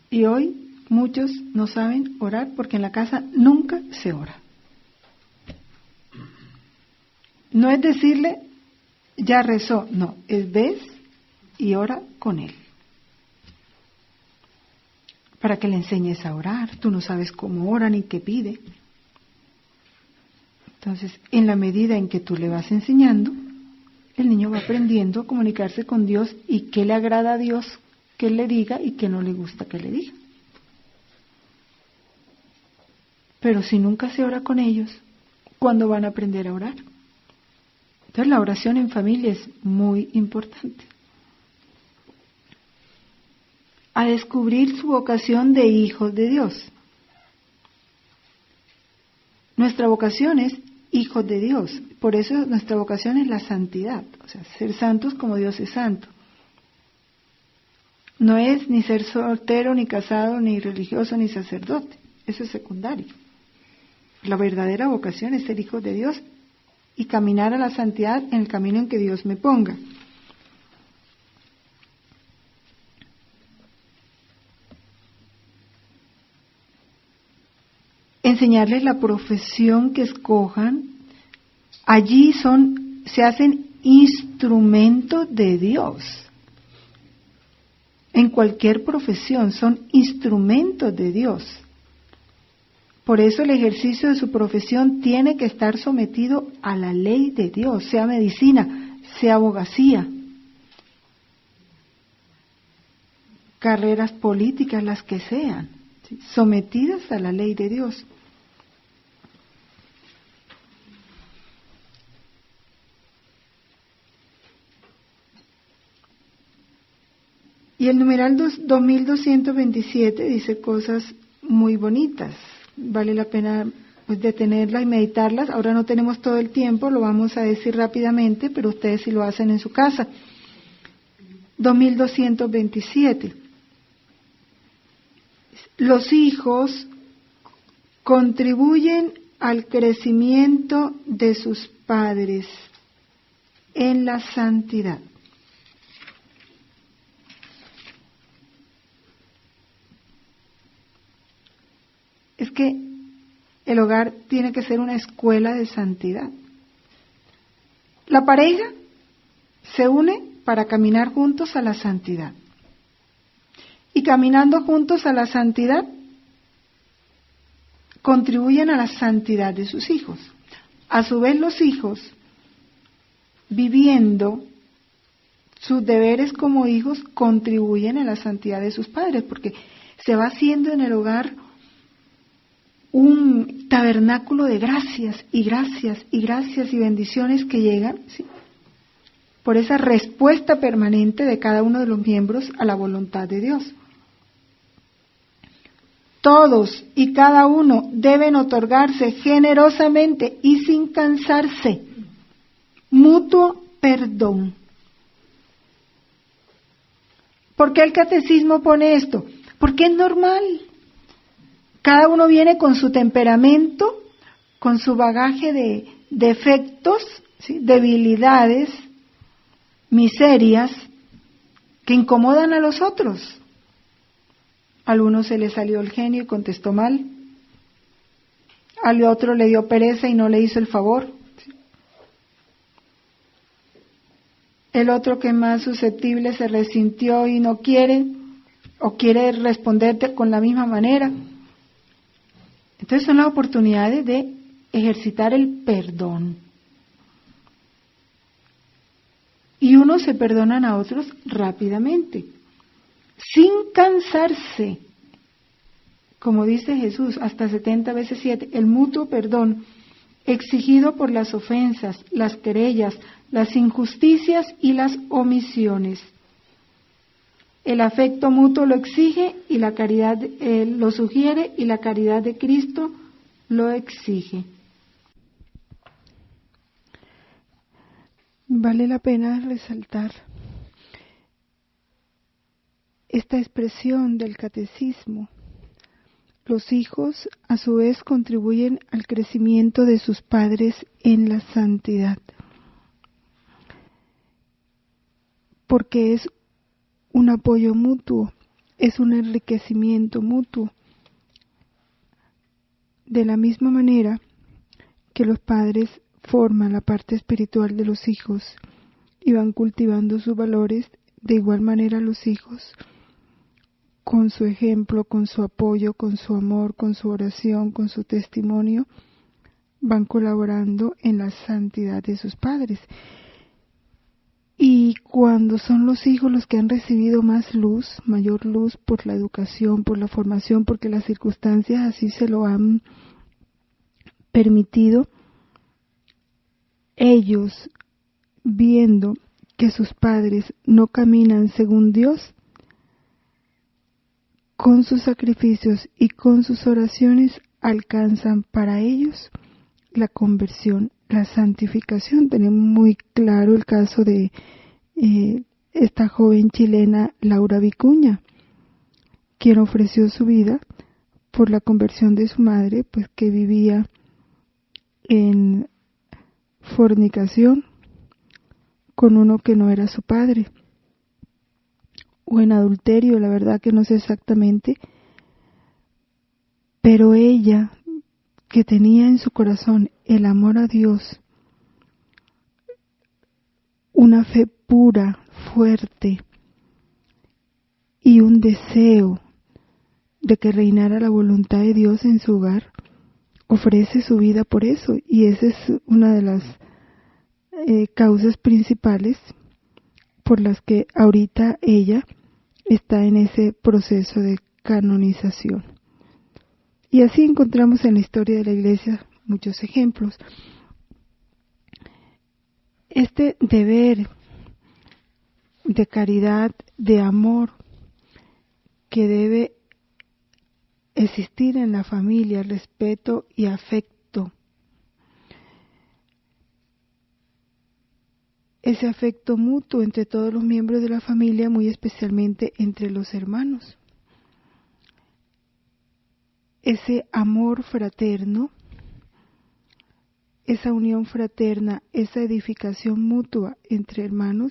[SPEAKER 1] Y hoy muchos no saben orar porque en la casa nunca se ora. No es decirle, ya rezó, no, es ves y ora con él. Para que le enseñes a orar, tú no sabes cómo ora ni qué pide. Entonces, en la medida en que tú le vas enseñando, el niño va aprendiendo a comunicarse con Dios y qué le agrada a Dios que él le diga y qué no le gusta que le diga. Pero si nunca se ora con ellos, ¿cuándo van a aprender a orar? Entonces la oración en familia es muy importante. A descubrir su vocación de hijos de Dios. Nuestra vocación es hijos de Dios, por eso nuestra vocación es la santidad, o sea, ser santos como Dios es santo. No es ni ser soltero, ni casado, ni religioso, ni sacerdote, eso es secundario. La verdadera vocación es ser hijos de Dios y caminar a la santidad en el camino en que Dios me ponga. Enseñarles la profesión que escojan, allí se hacen instrumentos de Dios. En cualquier profesión son instrumentos de Dios. Por eso el ejercicio de su profesión tiene que estar sometido a la ley de Dios, sea medicina, sea abogacía, carreras políticas, las que sean, ¿sí? Sometidas a la ley de Dios. Y el numeral 2227 dice cosas muy bonitas. Vale la pena detenerlas y meditarlas. Ahora no tenemos todo el tiempo, lo vamos a decir rápidamente, pero ustedes sí lo hacen en su casa. 2227. Los hijos contribuyen al crecimiento de sus padres en la santidad. Es que el hogar tiene que ser una escuela de santidad. La pareja se une para caminar juntos a la santidad. Y caminando juntos a la santidad, contribuyen a la santidad de sus hijos. A su vez, los hijos, viviendo sus deberes como hijos, contribuyen a la santidad de sus padres, porque se va haciendo en el hogar un tabernáculo de gracias y gracias y gracias y bendiciones que llegan, ¿sí? por esa respuesta permanente de cada uno de los miembros a la voluntad de Dios. Todos y cada uno deben otorgarse generosamente y sin cansarse mutuo perdón. ¿Por qué el catecismo pone esto? Porque es normal. Cada uno viene con su temperamento, con su bagaje de defectos, ¿sí?, debilidades, miserias, que incomodan a los otros. Al uno se le salió el genio y contestó mal. Al otro le dio pereza y no le hizo el favor. El otro, que es más susceptible, se resintió y no quiere, o quiere responderte con la misma manera. Entonces son las oportunidades de ejercitar el perdón. Y unos se perdonan a otros rápidamente, sin cansarse. Como dice Jesús, hasta 70 veces 7, el mutuo perdón exigido por las ofensas, las querellas, las injusticias y las omisiones. El afecto mutuo lo exige y la caridad lo sugiere, y la caridad de Cristo lo exige. Vale la pena resaltar esta expresión del catecismo. Los hijos, a su vez, contribuyen al crecimiento de sus padres en la santidad, porque es un apoyo mutuo, es un enriquecimiento mutuo. De la misma manera que los padres forman la parte espiritual de los hijos y van cultivando sus valores, de igual manera los hijos, con su ejemplo, con su apoyo, con su amor, con su oración, con su testimonio, van colaborando en la santidad de sus padres. Y cuando son los hijos los que han recibido más luz, mayor luz por la educación, por la formación, porque las circunstancias así se lo han permitido, ellos, viendo que sus padres no caminan según Dios, con sus sacrificios y con sus oraciones alcanzan para ellos la conversión, la santificación. Tenemos muy claro el caso de esta joven chilena Laura Vicuña, quien ofreció su vida por la conversión de su madre, pues que vivía en fornicación con uno que no era su padre, o en adulterio, la verdad que no sé exactamente, pero ella, que tenía en su corazón el amor a Dios, una fe pura, fuerte, y un deseo de que reinara la voluntad de Dios en su hogar, ofrece su vida por eso, y esa es una de las causas principales por las que ahorita ella está en ese proceso de canonización. Y así encontramos en la historia de la Iglesia muchos ejemplos. Este deber de caridad, de amor, que debe existir en la familia, respeto y afecto. Ese afecto mutuo entre todos los miembros de la familia, muy especialmente entre los hermanos. Ese amor fraterno, esa unión fraterna, esa edificación mutua entre hermanos,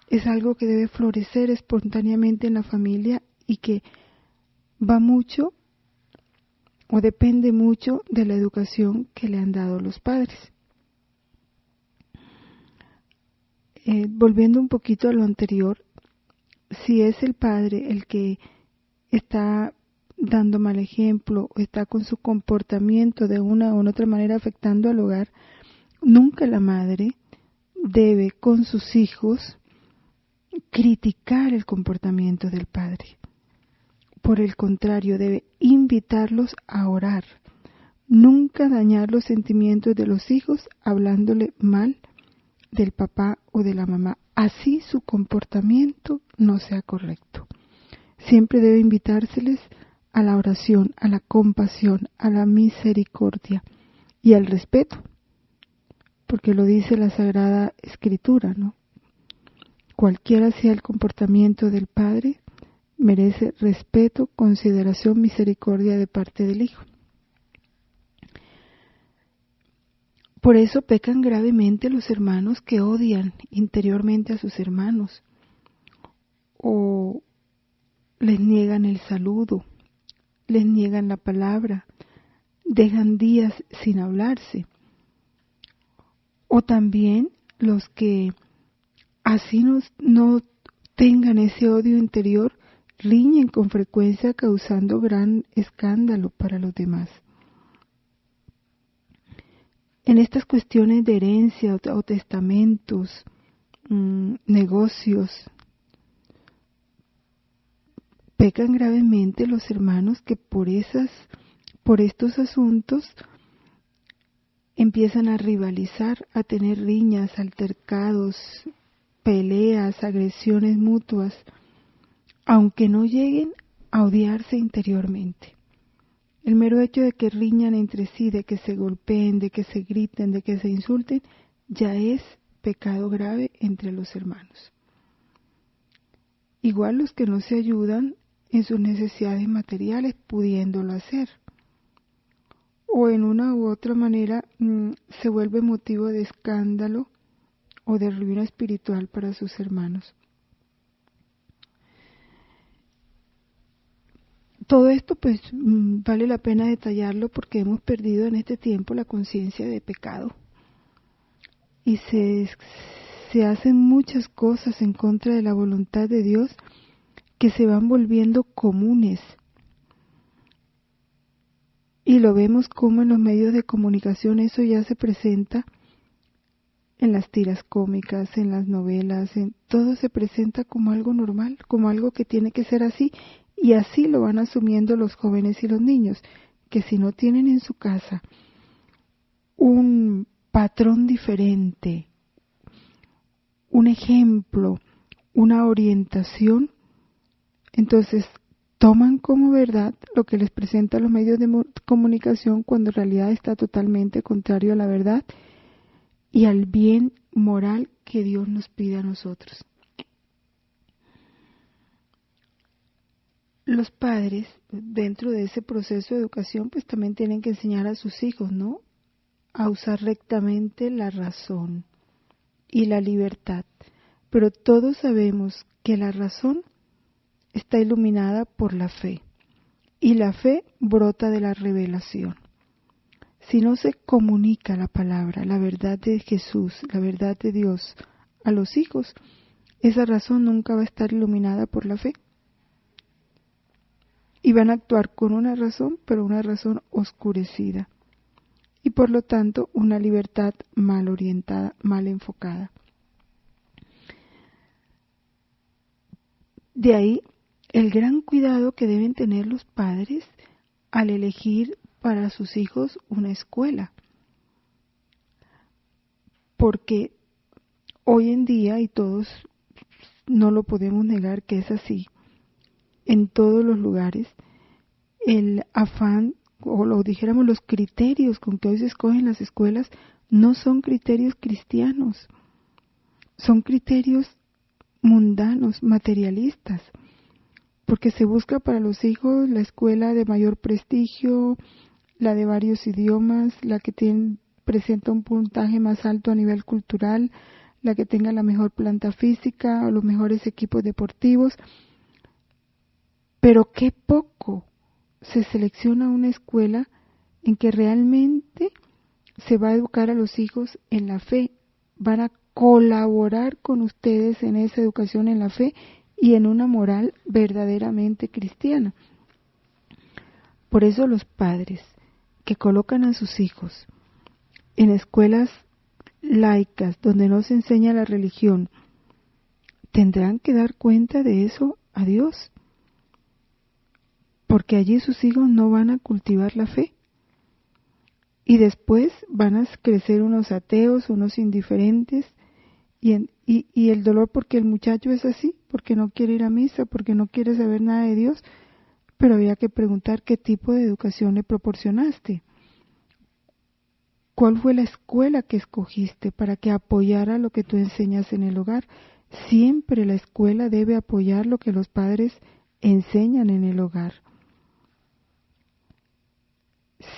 [SPEAKER 1] es algo que debe florecer espontáneamente en la familia y que va mucho o depende mucho de la educación que le han dado los padres. Volviendo un poquito a lo anterior, si es el padre el que está dando mal ejemplo o está con su comportamiento de una u otra manera afectando al hogar, nunca la madre debe con sus hijos criticar el comportamiento del padre. Por el contrario, debe invitarlos a orar, nunca dañar los sentimientos de los hijos hablándole mal del papá o de la mamá, así su comportamiento no sea correcto. Siempre debe invitárseles a la oración, a la compasión, a la misericordia y al respeto, porque lo dice la Sagrada Escritura, ¿no? Cualquiera sea el comportamiento del Padre, merece respeto, consideración, misericordia de parte del Hijo. Por eso pecan gravemente los hermanos que odian interiormente a sus hermanos, o les niegan el saludo, les niegan la palabra, dejan días sin hablarse. O también los que así no tengan ese odio interior, riñen con frecuencia causando gran escándalo para los demás. En estas cuestiones de herencia o testamentos, negocios, pecan gravemente los hermanos que por estos asuntos empiezan a rivalizar, a tener riñas, altercados, peleas, agresiones mutuas, aunque no lleguen a odiarse interiormente. El mero hecho de que riñan entre sí, de que se golpeen, de que se griten, de que se insulten, ya es pecado grave entre los hermanos. Igual los que no se ayudan en sus necesidades materiales, pudiéndolo hacer, o en una u otra manera se vuelve motivo de escándalo o de ruina espiritual para sus hermanos. Todo esto pues vale la pena detallarlo porque hemos perdido en este tiempo la conciencia de pecado y se hacen muchas cosas en contra de la voluntad de Dios que se van volviendo comunes. Y lo vemos como en los medios de comunicación eso ya se presenta en las tiras cómicas, en las novelas, todo se presenta como algo normal, como algo que tiene que ser así. Y así lo van asumiendo los jóvenes y los niños, que si no tienen en su casa un patrón diferente, un ejemplo, una orientación, entonces toman como verdad lo que les presentan los medios de comunicación cuando en realidad está totalmente contrario a la verdad y al bien moral que Dios nos pide a nosotros. Los padres, dentro de ese proceso de educación, pues también tienen que enseñar a sus hijos, ¿no? A usar rectamente la razón y la libertad. Pero todos sabemos que la razón está iluminada por la fe. Y la fe brota de la revelación. Si no se comunica la palabra, la verdad de Jesús, la verdad de Dios a los hijos, esa razón nunca va a estar iluminada por la fe. Y van a actuar con una razón, pero una razón oscurecida. Y por lo tanto, una libertad mal orientada, mal enfocada. De ahí el gran cuidado que deben tener los padres al elegir para sus hijos una escuela. Porque hoy en día, y todos no lo podemos negar que es así, en todos los lugares, el afán, o lo dijéramos los criterios con que hoy se escogen las escuelas, no son criterios cristianos, son criterios mundanos, materialistas, porque se busca para los hijos la escuela de mayor prestigio, la de varios idiomas, la que presenta un puntaje más alto a nivel cultural, la que tenga la mejor planta física o los mejores equipos deportivos. Pero qué poco se selecciona una escuela en que realmente se va a educar a los hijos en la fe, van a colaborar con ustedes en esa educación en la fe y en una moral verdaderamente cristiana. Por eso los padres que colocan a sus hijos en escuelas laicas donde no se enseña la religión, tendrán que dar cuenta de eso a Dios, porque allí sus hijos no van a cultivar la fe. Y después van a crecer unos ateos, unos indiferentes, Y el dolor porque el muchacho es así, porque no quiere ir a misa, porque no quiere saber nada de Dios. Pero había que preguntar qué tipo de educación le proporcionaste. ¿Cuál fue la escuela que escogiste para que apoyara lo que tú enseñas en el hogar? Siempre la escuela debe apoyar lo que los padres enseñan en el hogar.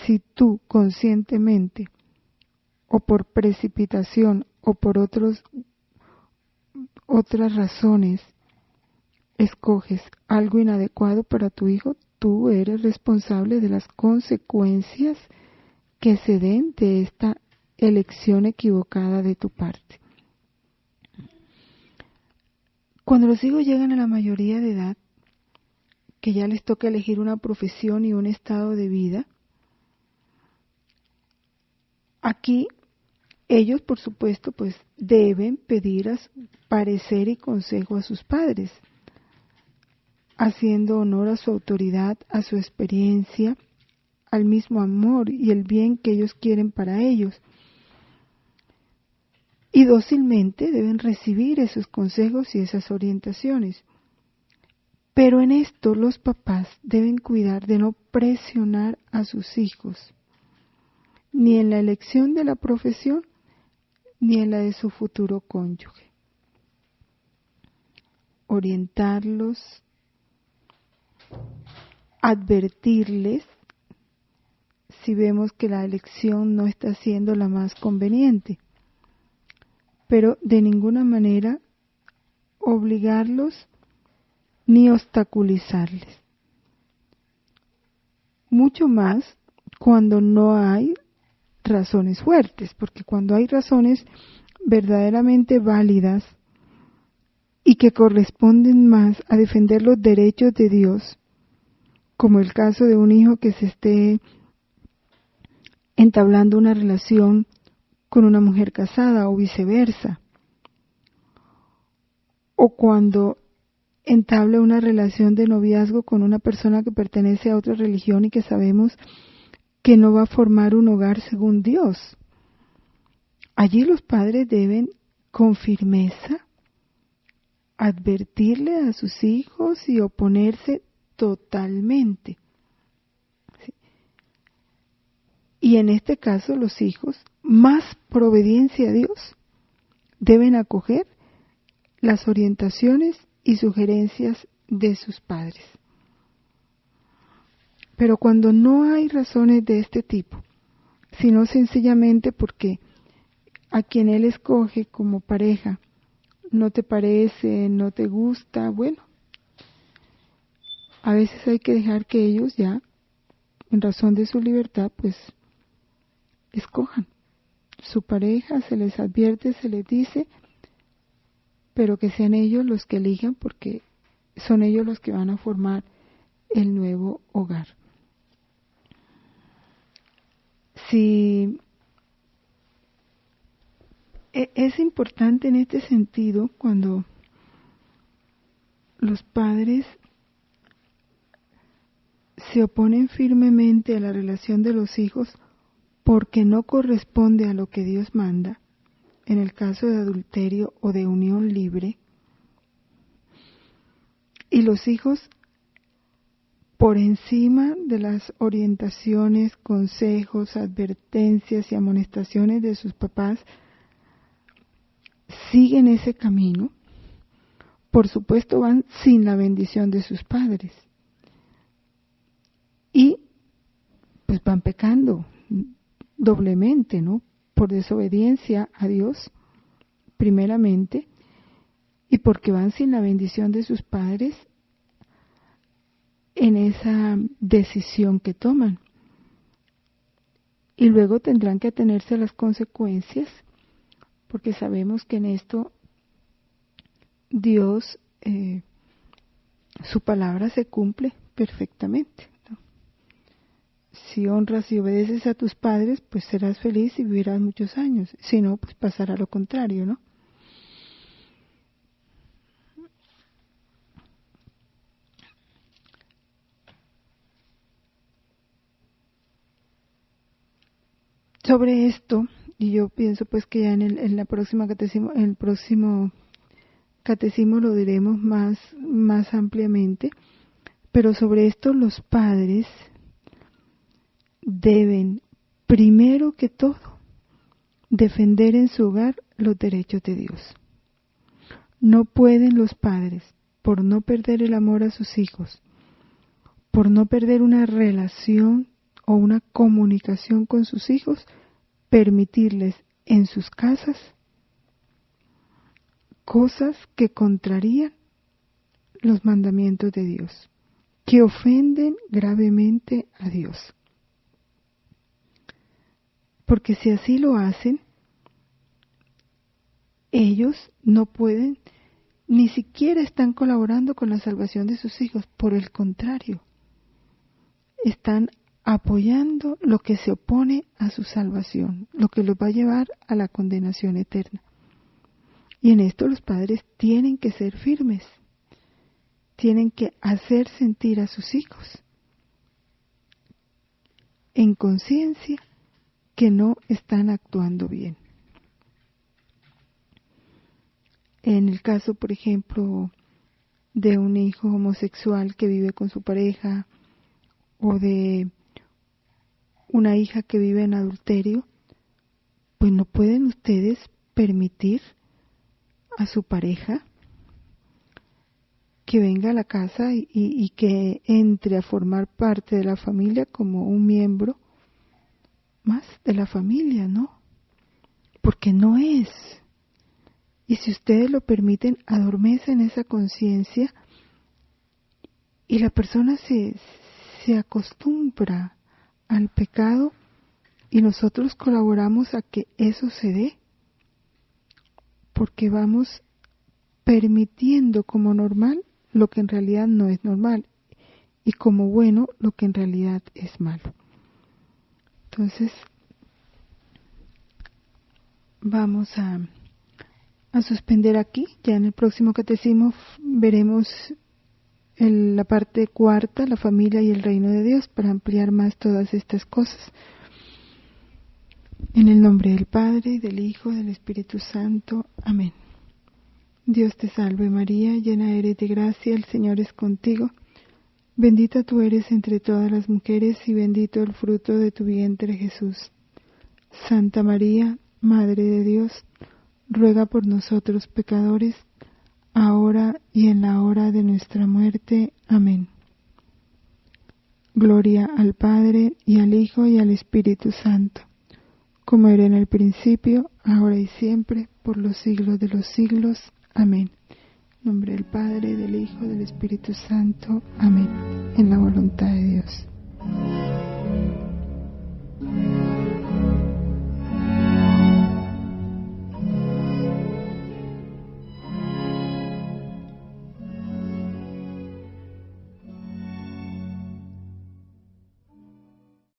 [SPEAKER 1] Si tú conscientemente o por precipitación o por otras razones escoges algo inadecuado para tu hijo, tú eres responsable de las consecuencias que se den de esta elección equivocada de tu parte. Cuando los hijos llegan a la mayoría de edad, que ya les toca elegir una profesión y un estado de vida, aquí ellos, por supuesto, pues deben pedir parecer y consejo a sus padres, haciendo honor a su autoridad, a su experiencia, al mismo amor y el bien que ellos quieren para ellos. Y dócilmente deben recibir esos consejos y esas orientaciones. Pero en esto los papás deben cuidar de no presionar a sus hijos, ni en la elección de la profesión, ni en la de su futuro cónyuge. Orientarlos, advertirles si vemos que la elección no está siendo la más conveniente, pero de ninguna manera obligarlos ni obstaculizarles. Mucho más cuando no hay razones fuertes, porque cuando hay razones verdaderamente válidas y que corresponden más a defender los derechos de Dios, como el caso de un hijo que se esté entablando una relación con una mujer casada o viceversa, o cuando entable una relación de noviazgo con una persona que pertenece a otra religión y que sabemos que no va a formar un hogar según Dios. Allí los padres deben con firmeza advertirle a sus hijos y oponerse totalmente. ¿Sí? Y en este caso los hijos, más por obediencia a Dios, deben acoger las orientaciones y sugerencias de sus padres. Pero cuando no hay razones de este tipo, sino sencillamente porque a quien él escoge como pareja no te parece, no te gusta, bueno, a veces hay que dejar que ellos ya, en razón de su libertad, pues escojan su pareja, se les advierte, se les dice, pero que sean ellos los que elijan porque son ellos los que van a formar el nuevo hogar. Si es importante en este sentido cuando los padres se oponen firmemente a la relación de los hijos porque no corresponde a lo que Dios manda, en el caso de adulterio o de unión libre, y los hijos, por encima de las orientaciones, consejos, advertencias y amonestaciones de sus papás, siguen ese camino, por supuesto van sin la bendición de sus padres. Y pues van pecando doblemente, ¿no? Por desobediencia a Dios, primeramente, y porque van sin la bendición de sus padres en esa decisión que toman. Y luego tendrán que atenerse a las consecuencias, porque sabemos que en esto Dios, su palabra se cumple perfectamente, ¿no? Si honras y obedeces a tus padres, pues serás feliz y vivirás muchos años. Si no, pues pasará lo contrario, ¿no? Sobre esto, y yo pienso pues que ya en la próxima catecismo, en el próximo catecismo lo diremos más ampliamente, pero sobre esto los padres deben, primero que todo, defender en su hogar los derechos de Dios. No pueden los padres, por no perder el amor a sus hijos, por no perder una relación o una comunicación con sus hijos, permitirles en sus casas cosas que contrarían los mandamientos de Dios, que ofenden gravemente a Dios. Porque si así lo hacen, ellos no pueden, ni siquiera están colaborando con la salvación de sus hijos, por el contrario, están apoyando lo que se opone a su salvación, lo que los va a llevar a la condenación eterna. Y en esto los padres tienen que ser firmes, tienen que hacer sentir a sus hijos en conciencia que no están actuando bien. En el caso, por ejemplo, de un hijo homosexual que vive con su pareja o de una hija que vive en adulterio, pues no pueden ustedes permitir a su pareja que venga a la casa y que entre a formar parte de la familia como un miembro más de la familia, ¿no? Porque no es. Y si ustedes lo permiten, adormecen esa conciencia y la persona se acostumbra al pecado y nosotros colaboramos a que eso se dé, porque vamos permitiendo como normal lo que en realidad no es normal y como bueno lo que en realidad es malo. Entonces, vamos a suspender aquí. Ya en el próximo catecismo veremos la parte cuarta, la familia y el reino de Dios, para ampliar más todas estas cosas. En el nombre del Padre, del Hijo, del Espíritu Santo. Amén. Dios te salve María, llena eres de gracia, el Señor es contigo. Bendita tú eres entre todas las mujeres y bendito el fruto de tu vientre Jesús. Santa María, Madre de Dios, ruega por nosotros pecadores, ahora y en la hora de nuestra muerte. Amén. Gloria al Padre, y al Hijo, y al Espíritu Santo, como era en el principio, ahora y siempre, por los siglos de los siglos. Amén. En nombre del Padre, del Hijo, del Espíritu Santo. Amén. En la voluntad de Dios.